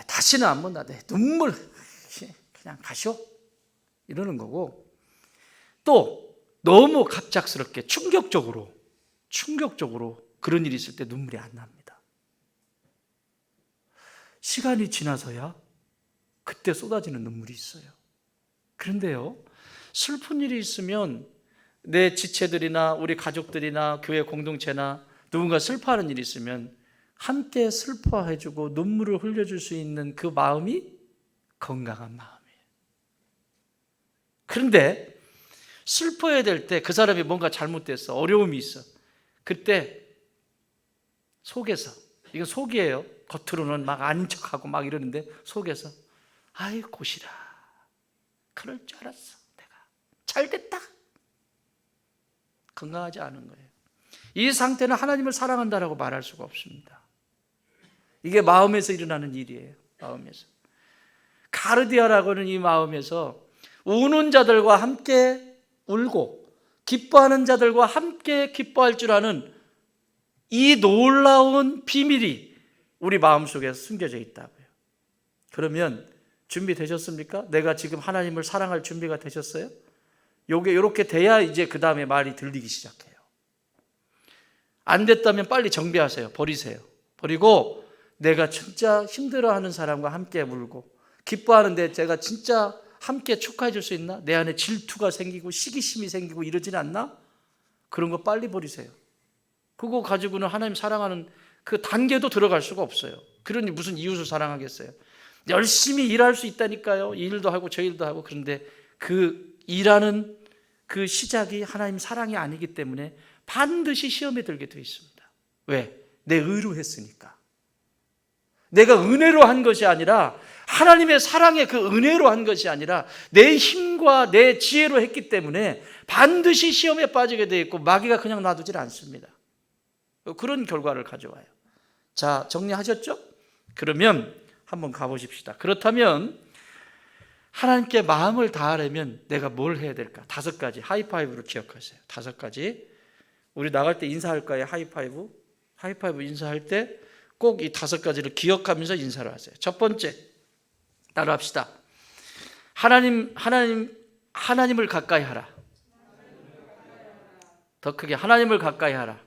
다시는 안 본다. 내 눈물 그냥 가시오. 이러는 거고 또 너무 갑작스럽게 충격적으로 그런 일이 있을 때 눈물이 안 납니다. 시간이 지나서야 그때 쏟아지는 눈물이 있어요. 그런데요, 슬픈 일이 있으면 내 지체들이나 우리 가족들이나 교회 공동체나 누군가 슬퍼하는 일이 있으면 함께 슬퍼해주고 눈물을 흘려줄 수 있는 그 마음이 건강한 마음이에요. 그런데 슬퍼해야 될 때 그 사람이 뭔가 잘못됐어, 어려움이 있어. 그때 속에서, 이건 속이에요. 겉으로는 막 아닌 척하고 막 이러는데 속에서 아이 고시라 그럴 줄 알았어. 내가 잘됐다. 건강하지 않은 거예요. 이 상태는 하나님을 사랑한다라고 말할 수가 없습니다. 이게 마음에서 일어나는 일이에요. 마음에서. 카르디아라고 하는 이 마음에서 우는 자들과 함께 울고 기뻐하는 자들과 함께 기뻐할 줄 아는 이 놀라운 비밀이 우리 마음속에 숨겨져 있다고요. 그러면 준비되셨습니까? 내가 지금 하나님을 사랑할 준비가 되셨어요? 요게 이렇게 돼야 이제 그 다음에 말이 들리기 시작해요. 안 됐다면 빨리 정비하세요. 버리세요. 버리고 내가 진짜 힘들어하는 사람과 함께 울고 기뻐하는데 제가 진짜 함께 축하해 줄 수 있나? 내 안에 질투가 생기고 시기심이 생기고 이러진 않나? 그런 거 빨리 버리세요. 그거 가지고는 하나님 사랑하는 그 단계도 들어갈 수가 없어요. 그러니 무슨 이웃을 사랑하겠어요? 열심히 일할 수 있다니까요. 이 일도 하고 저 일도 하고. 그런데 그 일하는 그 시작이 하나님 사랑이 아니기 때문에 반드시 시험에 들게 되어 있습니다. 왜? 내 의로 했으니까. 내가 은혜로 한 것이 아니라, 하나님의 사랑에 그 은혜로 한 것이 아니라 내 힘과 내 지혜로 했기 때문에 반드시 시험에 빠지게 되어 있고 마귀가 그냥 놔두질 않습니다. 그런 결과를 가져와요. 자, 정리하셨죠? 그러면 한번 가보십시다. 그렇다면 하나님께 마음을 다하려면 내가 뭘 해야 될까? 5가지 하이파이브로 기억하세요. 5가지. 우리 나갈 때 인사할까요? 하이파이브? 하이파이브 인사할 때 꼭 이 5가지를 기억하면서 인사를 하세요. 첫 번째, 따라 합시다. 하나님을 가까이 하라. 더 크게, 하나님을 가까이 하라.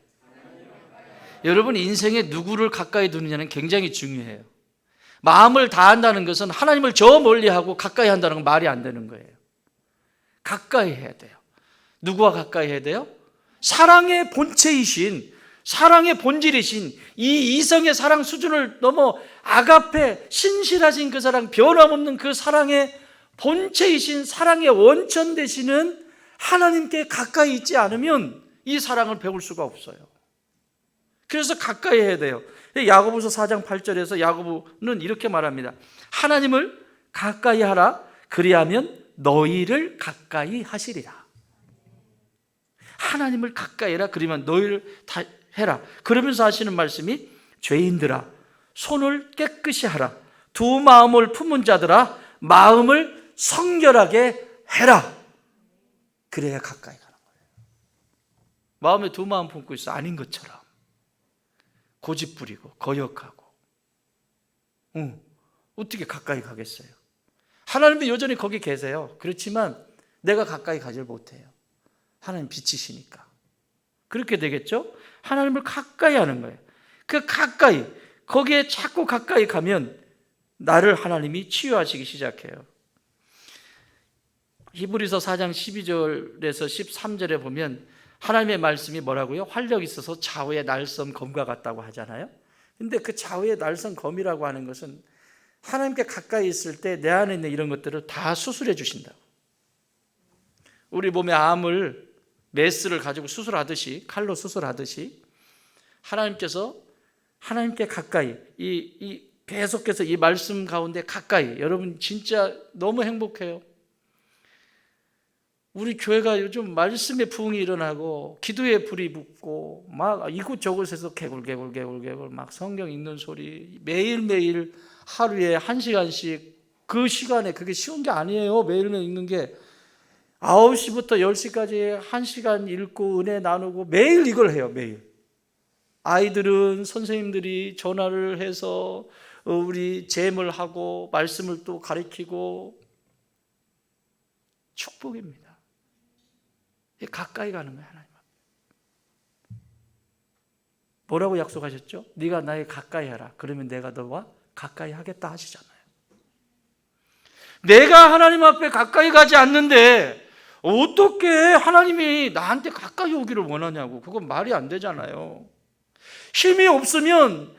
여러분, 인생에 누구를 가까이 두느냐는 굉장히 중요해요. 마음을 다한다는 것은 하나님을 저 멀리 하고 가까이 한다는 건 말이 안 되는 거예요. 가까이 해야 돼요. 누구와 가까이 해야 돼요? 사랑의 본체이신, 사랑의 본질이신 이 이성의 사랑 수준을 넘어 아가페, 신실하신 그 사랑, 변함없는 그 사랑의 본체이신, 사랑의 원천 되시는 하나님께 가까이 있지 않으면 이 사랑을 배울 수가 없어요. 그래서 가까이 해야 돼요. 야고보서 4장 8절에서 야고보는 이렇게 말합니다. 하나님을 가까이 하라. 그리하면 너희를 가까이 하시리라. 하나님을 가까이 해라. 그러면 너희를 다 해라. 그러면서 하시는 말씀이, 죄인들아 손을 깨끗이 하라. 두 마음을 품은 자들아 마음을 성결하게 해라. 그래야 가까이 가는 거예요. 마음에 두 마음 품고 있어 아닌 것처럼 고집부리고 거역하고 어떻게 가까이 가겠어요? 하나님도 여전히 거기 계세요. 그렇지만 내가 가까이 가질 못해요. 하나님 빛이시니까. 그렇게 되겠죠? 하나님을 가까이 하는 거예요. 그 가까이, 거기에 자꾸 가까이 가면 나를 하나님이 치유하시기 시작해요. 히브리서 4장 12절에서 13절에 보면 하나님의 말씀이 뭐라고요? 활력 있어서 좌우의 날선 검과 같다고 하잖아요. 근데 그 좌우의 날선 검이라고 하는 것은 하나님께 가까이 있을 때 내 안에 있는 이런 것들을 다 수술해 주신다고. 우리 몸의 암을 메스를 가지고 수술하듯이, 칼로 수술하듯이 하나님께서 하나님께 가까이, 계속해서 이 말씀 가운데 가까이, 여러분 진짜 너무 행복해요. 우리 교회가 요즘 말씀의 부흥이 일어나고 기도의 불이 붙고 막 이곳저곳에서 개굴 막 성경 읽는 소리 매일매일 하루에 1시간씩, 그 시간에 그게 쉬운 게 아니에요. 매일매일 읽는 게 9시부터 10시까지 1시간 읽고 은혜 나누고 매일 이걸 해요. 매일. 아이들은 선생님들이 전화를 해서 우리 잼을 하고 말씀을 또 가르치고 축복입니다. 가까이 가는 거예요. 하나님 앞에. 뭐라고 약속하셨죠? 네가 나에 가까이 하라. 그러면 내가 너와 가까이 하겠다 하시잖아요. 내가 하나님 앞에 가까이 가지 않는데 어떻게 하나님이 나한테 가까이 오기를 원하냐고. 그건 말이 안 되잖아요. 힘이 없으면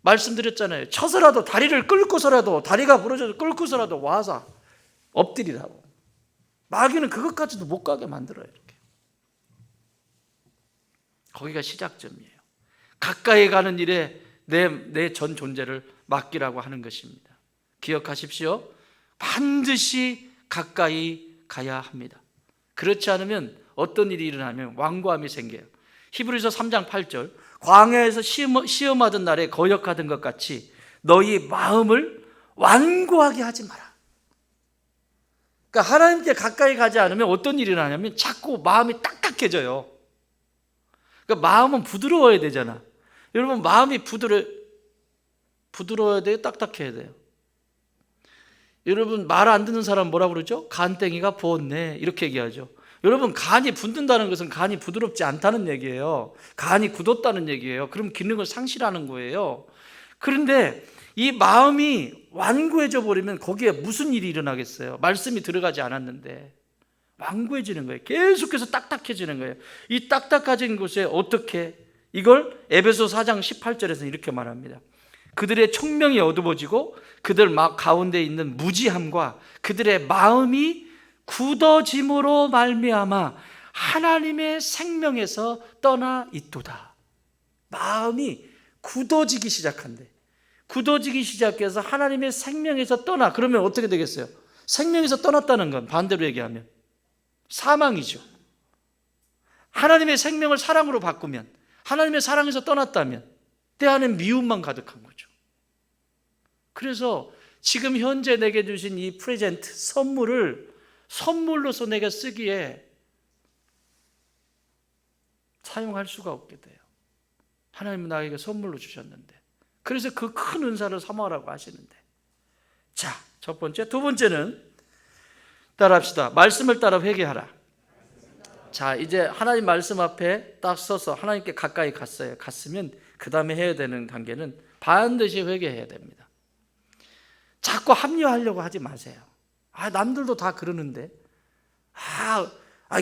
말씀드렸잖아요. 쳐서라도, 다리를 끌고서라도, 다리가 부러져서 끌고서라도 와서 엎드리라고. 마귀는 그것까지도 못 가게 만들어요. 이렇게. 거기가 시작점이에요. 가까이 가는 일에 내 전 존재를 맡기라고 하는 것입니다. 기억하십시오. 반드시 가까이 가야 합니다. 그렇지 않으면 어떤 일이 일어나면 완고함이 생겨요. 히브리서 3장 8절, 광야에서 시험하던 날에 거역하던 것 같이 너희 마음을 완고하게 하지 마라. 그러니까 하나님께 가까이 가지 않으면 어떤 일이 일어나냐면 자꾸 마음이 딱딱해져요. 그러니까 마음은 부드러워야 되잖아. 여러분, 마음이 부드러워야 돼요? 딱딱해야 돼요? 여러분, 말 안 듣는 사람 뭐라 그러죠? 간땡이가 부었네, 이렇게 얘기하죠. 여러분, 간이 붓는다는 것은 간이 부드럽지 않다는 얘기예요. 간이 굳었다는 얘기예요. 그럼 기능을 상실하는 거예요. 그런데 이 마음이 완고해져 버리면 거기에 무슨 일이 일어나겠어요? 말씀이 들어가지 않았는데 완고해지는 거예요. 계속해서 딱딱해지는 거예요. 이 딱딱해진 곳에 어떻게, 이걸 에베소 4장 18절에서 이렇게 말합니다. 그들의 총명이 어두워지고 그들 가운데 있는 무지함과 그들의 마음이 굳어짐으로 말미암아 하나님의 생명에서 떠나 있도다. 마음이 굳어지기 시작한대. 굳어지기 시작해서 하나님의 생명에서 떠나. 그러면 어떻게 되겠어요? 생명에서 떠났다는 건 반대로 얘기하면 사망이죠. 하나님의 생명을 사랑으로 바꾸면, 하나님의 사랑에서 떠났다면 내 안에 미움만 가득한 거죠. 그래서 지금 현재 내게 주신 이 프레젠트, 선물을 선물로서 내가 쓰기에 사용할 수가 없게 돼요. 하나님은 나에게 선물로 주셨는데, 그래서 그 큰 은사를 사모하라고 하시는데, 자, 첫 번째. 두 번째는 따라합시다. 말씀을 따라 회개하라. 자, 이제 하나님 말씀 앞에 딱 서서 하나님께 가까이 갔어요. 갔으면 그 다음에 해야 되는 단계는 반드시 회개해야 됩니다. 자꾸 합리화하려고 하지 마세요. 남들도 다 그러는데,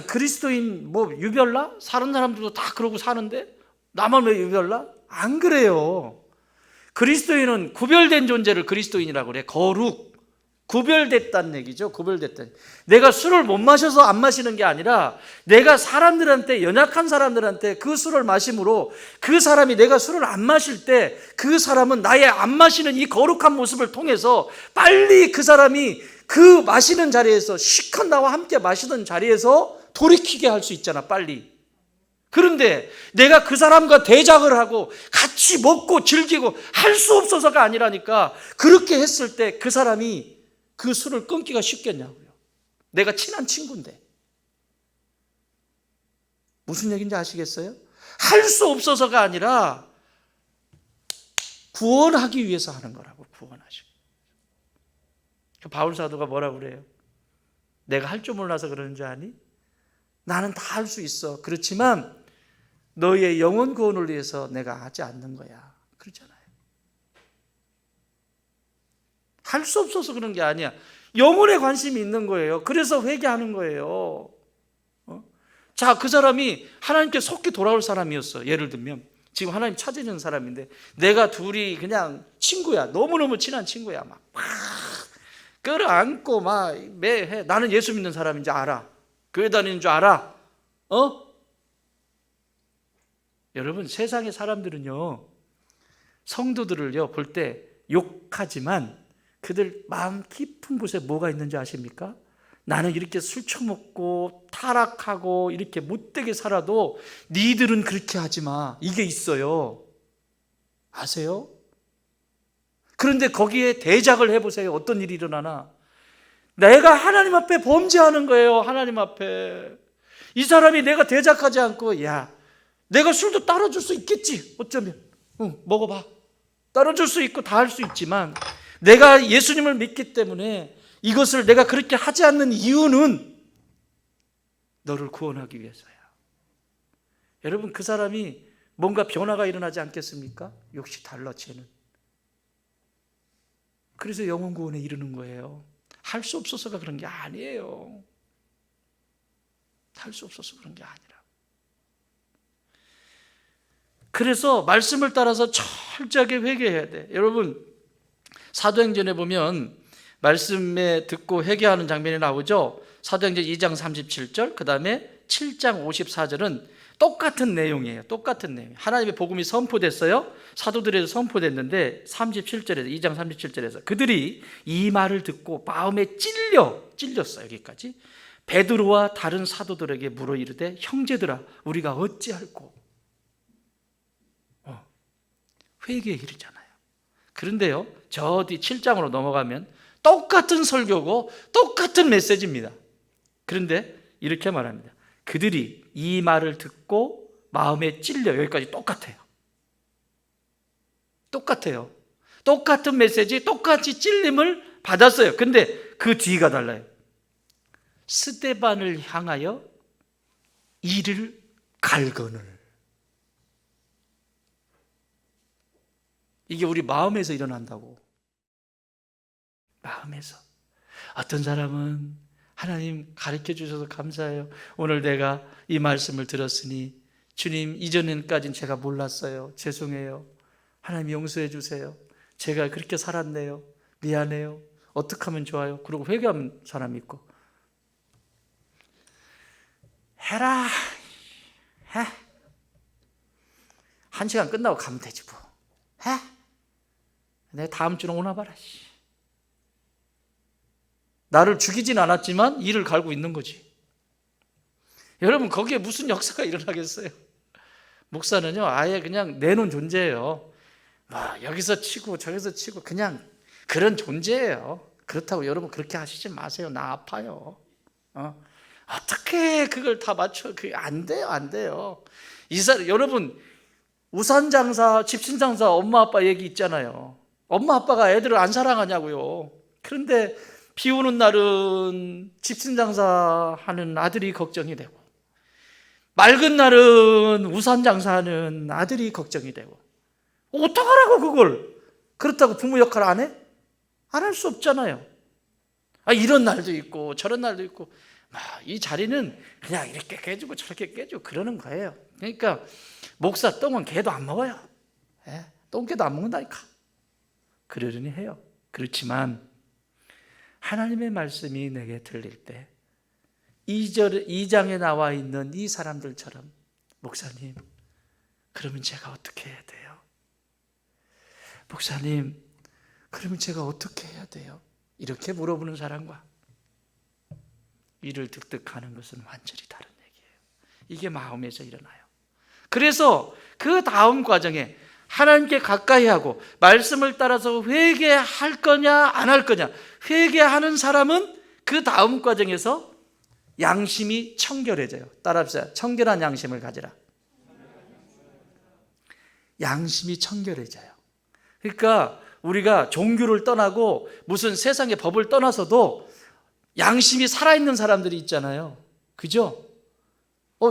그리스도인 뭐 유별나? 사는 사람들도 다 그러고 사는데 나만 왜 유별나? 안 그래요. 그리스도인은 구별된 존재를 그리스도인이라고 그래. 거룩, 구별됐다는 얘기죠. 구별됐다. 내가 술을 못 마셔서 안 마시는 게 아니라 내가 사람들한테, 연약한 사람들한테 그 술을 마심으로 그 사람이 내가 술을 안 마실 때 그 사람은 나의 안 마시는 이 거룩한 모습을 통해서 빨리 그 사람이 그 마시는 자리에서, 시컷 나와 함께 마시던 자리에서 돌이키게 할 수 있잖아, 빨리. 그런데 내가 그 사람과 대작을 하고 같이 먹고 즐기고 할 수 없어서가 아니라니까. 그렇게 했을 때 그 사람이 그 술을 끊기가 쉽겠냐고요. 내가 친한 친구인데. 무슨 얘기인지 아시겠어요? 할 수 없어서가 아니라 구원하기 위해서 하는 거라고. 구원하시고. 바울 사도가 뭐라고 그래요? 내가 할 줄 몰라서 그러는 줄 아니? 나는 다 할 수 있어. 그렇지만 너희의 영혼 구원을 위해서 내가 하지 않는 거야. 그렇잖아요. 할 수 없어서 그런 게 아니야. 영혼에 관심이 있는 거예요. 그래서 회개하는 거예요. 자, 그 사람이 하나님께 속히 돌아올 사람이었어. 예를 들면 지금 하나님 찾으는 사람인데 내가 둘이 그냥 친구야. 너무너무 친한 친구야. 막 끌어안고 막 매해. 나는 예수 믿는 사람인 줄 알아. 교회 다니는 줄 알아. 여러분, 세상의 사람들은요, 성도들을요 볼 때 욕하지만 그들 마음 깊은 곳에 뭐가 있는지 아십니까? 나는 이렇게 술 처먹고 타락하고 이렇게 못되게 살아도 니들은 그렇게 하지 마. 이게 있어요. 아세요? 그런데 거기에 대작을 해보세요. 어떤 일이 일어나나? 내가 하나님 앞에 범죄하는 거예요. 하나님 앞에. 이 사람이 내가 대작하지 않고, 야, 내가 술도 따라줄 수 있겠지. 어쩌면. 먹어봐. 따라줄 수 있고 다 할 수 있지만 내가 예수님을 믿기 때문에 이것을 내가 그렇게 하지 않는 이유는 너를 구원하기 위해서야. 여러분, 그 사람이 뭔가 변화가 일어나지 않겠습니까? 역시 달라, 쟤는. 그래서 영혼 구원에 이르는 거예요. 할 수 없어서가 그런 게 아니에요. 할 수 없어서 그런 게 아니라. 그래서 말씀을 따라서 철저하게 회개해야 돼. 여러분, 사도행전에 보면 말씀에 듣고 회개하는 장면이 나오죠. 사도행전 2장 37절, 그 다음에 7장 54절은 똑같은 내용이에요. 똑같은 내용. 하나님의 복음이 선포됐어요. 사도들에서 선포됐는데 37절에서, 2장 37절에서 그들이 이 말을 듣고 마음에 찔렸어요. 여기까지. 베드로와 다른 사도들에게 물어 이르되 형제들아 우리가 어찌할꼬. 회개에 이르잖아요. 그런데요, 저 뒤 7장으로 넘어가면 똑같은 설교고 똑같은 메시지입니다. 그런데 이렇게 말합니다. 그들이 이 말을 듣고 마음에 찔려. 여기까지 똑같아요. 똑같아요. 똑같은 메시지, 똑같이 찔림을 받았어요. 근데 그 뒤가 달라요. 스데반을 향하여 이를 갈거늘. 이게 우리 마음에서 일어난다고. 마음에서. 어떤 사람은 하나님 가르쳐 주셔서 감사해요. 오늘 내가 이 말씀을 들었으니 주님, 이전까지는 제가 몰랐어요. 죄송해요. 하나님 용서해 주세요. 제가 그렇게 살았네요. 미안해요. 어떻게 하면 좋아요? 그리고 회개하는 사람이 있고, 해라. 해. 1시간 끝나고 가면 되지 뭐. 해. 내 다음 주는 오나 봐라. 나를 죽이진 않았지만 이를 갈고 있는 거지. 여러분, 거기에 무슨 역사가 일어나겠어요? 목사는요, 아예 그냥 내놓은 존재예요. 여기서 치고 저기서 치고 그냥 그런 존재예요. 그렇다고 여러분 그렇게 하시지 마세요. 나 아파요. 어떻게 그걸 다 맞춰? 그게 안 돼요, 안 돼요. 여러분, 우산장사, 집신장사 엄마 아빠 얘기 있잖아요. 엄마 아빠가 애들을 안 사랑하냐고요. 그런데 비 오는 날은 집신장사 하는 아들이 걱정이 되고, 맑은 날은 우산장사하는 아들이 걱정이 되고, 어떡하라고 그걸? 그렇다고 부모 역할 안 해? 안 할 수 없잖아요. 이런 날도 있고 저런 날도 있고, 이 자리는 그냥 이렇게 깨주고 저렇게 깨주고 그러는 거예요. 그러니까 목사 똥은 개도 안 먹어요. 똥개도 안 먹는다니까. 그러려니 해요. 그렇지만 하나님의 말씀이 내게 들릴 때 2장에 나와 있는 이 사람들처럼, 목사님, 그러면 제가 어떻게 해야 돼요? 목사님, 그러면 제가 어떻게 해야 돼요? 이렇게 물어보는 사람과 이를 득득하는 것은 완전히 다른 얘기예요. 이게 마음에서 일어나요. 그래서 그 다음 과정에 하나님께 가까이 하고 말씀을 따라서 회개할 거냐 안 할 거냐, 회개하는 사람은 그 다음 과정에서 양심이 청결해져요. 따라합시다. 청결한 양심을 가지라. 양심이 청결해져요. 그러니까 우리가 종교를 떠나고 무슨 세상의 법을 떠나서도 양심이 살아있는 사람들이 있잖아요. 그죠?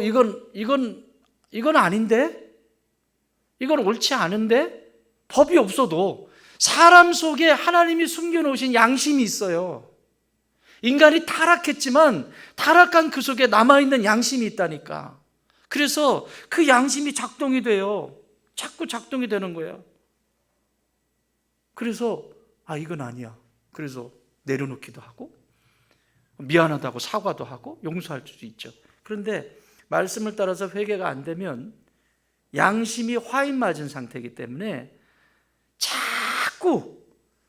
이건 아닌데? 이건 옳지 않은데? 법이 없어도 사람 속에 하나님이 숨겨놓으신 양심이 있어요. 인간이 타락했지만 타락한 그 속에 남아있는 양심이 있다니까. 그래서 그 양심이 작동이 돼요. 자꾸 작동이 되는 거예요. 그래서 이건 아니야. 그래서 내려놓기도 하고 미안하다고 사과도 하고 용서할 수도 있죠. 그런데 말씀을 따라서 회개가 안 되면 양심이 화인 맞은 상태이기 때문에 자꾸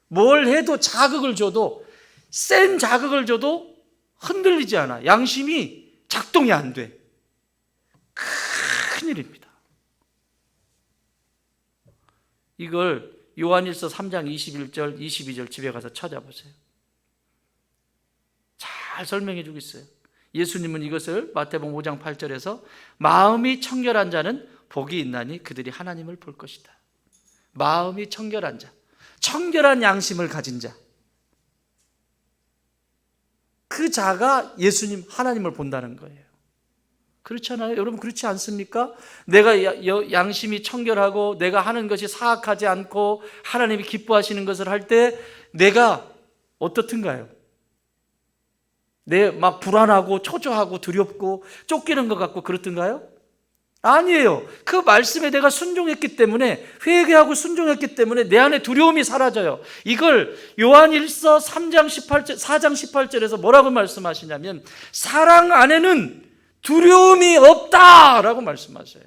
뭘 해도 자극을 줘도, 센 자극을 줘도 흔들리지 않아. 양심이 작동이 안 돼. 큰일입니다. 이걸 요한일서 3장 21절 22절 집에 가서 찾아보세요. 잘 설명해 주고 있어요. 예수님은 이것을 마태복음 5장 8절에서 마음이 청결한 자는 복이 있나니 그들이 하나님을 볼 것이다. 마음이 청결한 자, 청결한 양심을 가진 자, 그 자가 예수님, 하나님을 본다는 거예요. 그렇잖아요. 여러분, 그렇지 않습니까? 내가 양심이 청결하고 내가 하는 것이 사악하지 않고 하나님이 기뻐하시는 것을 할 때 내가 어떻든가요? 막 불안하고 초조하고 두렵고 쫓기는 것 같고 그렇던가요? 아니에요. 그 말씀에 내가 순종했기 때문에, 회개하고 순종했기 때문에 내 안에 두려움이 사라져요. 이걸 요한일서 4장 18절에서 뭐라고 말씀하시냐면 사랑 안에는 두려움이 없다라고 말씀하셔요.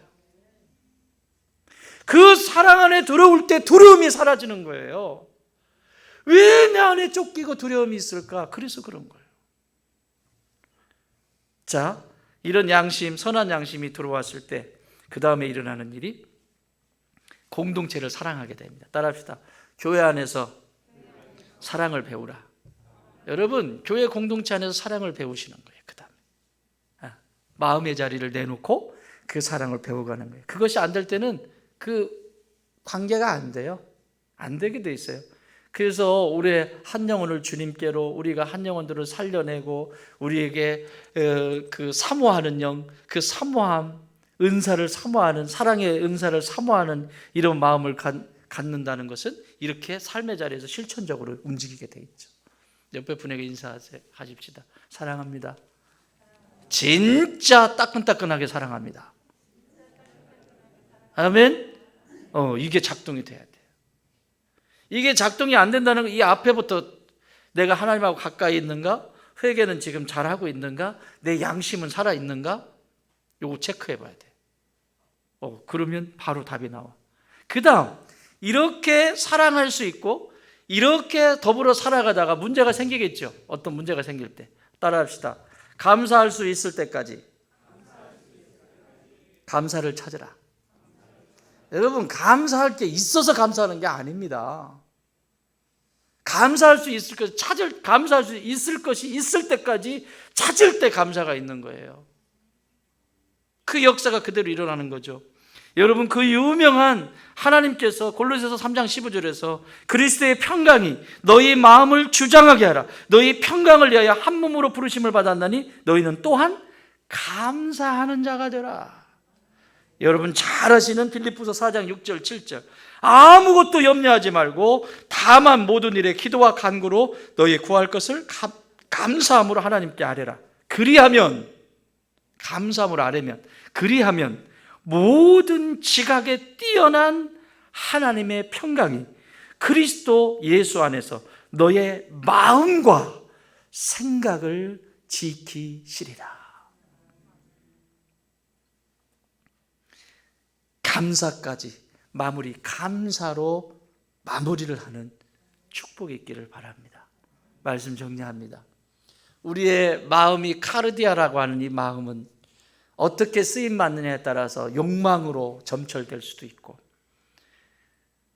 그 사랑 안에 들어올 때 두려움이 사라지는 거예요. 왜 내 안에 쫓기고 두려움이 있을까? 그래서 그런 거예요. 자, 이런 양심, 선한 양심이 들어왔을 때 그 다음에 일어나는 일이 공동체를 사랑하게 됩니다. 따라합시다. 교회 안에서 사랑을 배우라. 여러분, 교회 공동체 안에서 사랑을 배우시는 거예요. 그 다음에 마음의 자리를 내놓고 그 사랑을 배워가는 거예요. 그것이 안 될 때는 그 관계가 안 돼요. 안 되게 돼 있어요. 그래서 올해 한 영혼을 주님께로, 우리가 한 영혼들을 살려내고 우리에게 그 사모하는 영, 그 사모함, 은사를 사모하는, 사랑의 은사를 사모하는 이런 마음을 갖는다는 것은 이렇게 삶의 자리에서 실천적으로 움직이게 돼 있죠. 옆에 분에게 인사하십시다. 사랑합니다. 진짜 따끈따끈하게 사랑합니다. 아멘. 이게 작동이 돼야 돼요. 이게 작동이 안 된다는 거, 이 앞에부터 내가 하나님하고 가까이 있는가? 회개는 지금 잘하고 있는가? 내 양심은 살아있는가? 요거 체크해 봐야 돼. 그러면 바로 답이 나와. 그 다음, 이렇게 사랑할 수 있고 이렇게 더불어 살아가다가 문제가 생기겠죠. 어떤 문제가 생길 때 따라합시다. 감사할 수 있을 때까지 감사를 찾으라. 여러분, 감사할 게 있어서 감사하는 게 아닙니다. 감사할 수 있을 것, 감사할 수 있을 것이 있을 때까지 찾을 때 감사가 있는 거예요. 그 역사가 그대로 일어나는 거죠. 여러분, 그 유명한 하나님께서 골로새서 3장 15절에서 그리스도의 평강이 너희 마음을 주장하게 하라. 너희 평강을 위하여 한 몸으로 부르심을 받았나니 너희는 또한 감사하는 자가 되라. 여러분 잘 아시는 빌립보서 4장 6절 7절, 아무것도 염려하지 말고 다만 모든 일에 기도와 간구로 너희 구할 것을 감사함으로 하나님께 아뢰라. 그리하면, 감사함으로 아뢰면, 그리하면 모든 지각에 뛰어난 하나님의 평강이 그리스도 예수 안에서 너의 마음과 생각을 지키시리라. 감사까지 마무리, 감사로 마무리를 하는 축복이 있기를 바랍니다. 말씀 정리합니다. 우리의 마음이 카르디아라고 하는 이 마음은 어떻게 쓰임받느냐에 따라서 욕망으로 점철될 수도 있고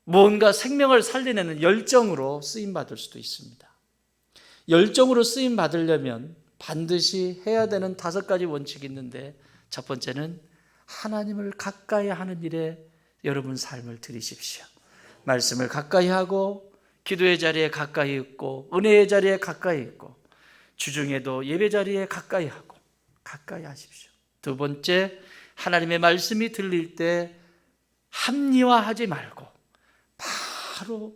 뭔가 생명을 살려내는 열정으로 쓰임받을 수도 있습니다. 열정으로 쓰임받으려면 반드시 해야 되는 5가지 원칙이 있는데, 첫 번째는 하나님을 가까이 하는 일에 여러분 삶을 들이십시오. 말씀을 가까이 하고 기도의 자리에 가까이 있고 은혜의 자리에 가까이 있고 주중에도 예배 자리에 가까이 하고 가까이 하십시오. 두 번째, 하나님의 말씀이 들릴 때 합리화하지 말고 바로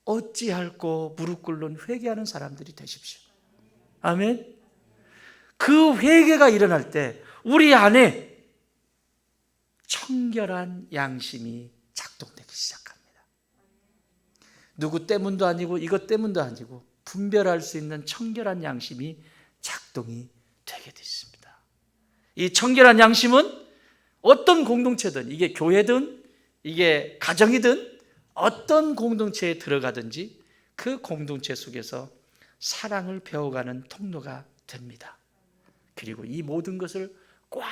어찌할꼬 무릎 꿇는 회개하는 사람들이 되십시오. 아멘. 그 회개가 일어날 때 우리 안에 청결한 양심이 작동되기 시작합니다. 누구 때문도 아니고 이것 때문도 아니고 분별할 수 있는 청결한 양심이 작동이 되게 됐습니다. 이 청결한 양심은 어떤 공동체든, 이게 교회든 이게 가정이든 어떤 공동체에 들어가든지 그 공동체 속에서 사랑을 배워가는 통로가 됩니다. 그리고 이 모든 것을 꽉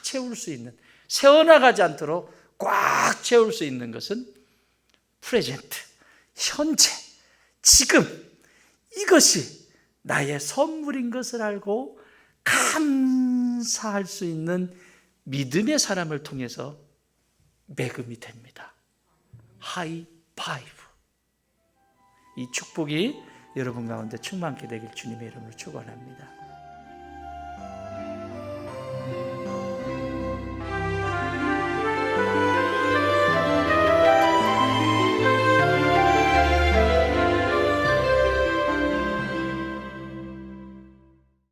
채울 수 있는, 새어나가지 않도록 꽉 채울 수 있는 것은 프레젠트, 현재, 지금, 이것이 나의 선물인 것을 알고 감사할 수 있는 믿음의 사람을 통해서 매금이 됩니다. 하이파이브. 이 축복이 여러분 가운데 충만케 되길 주님의 이름으로 축원합니다.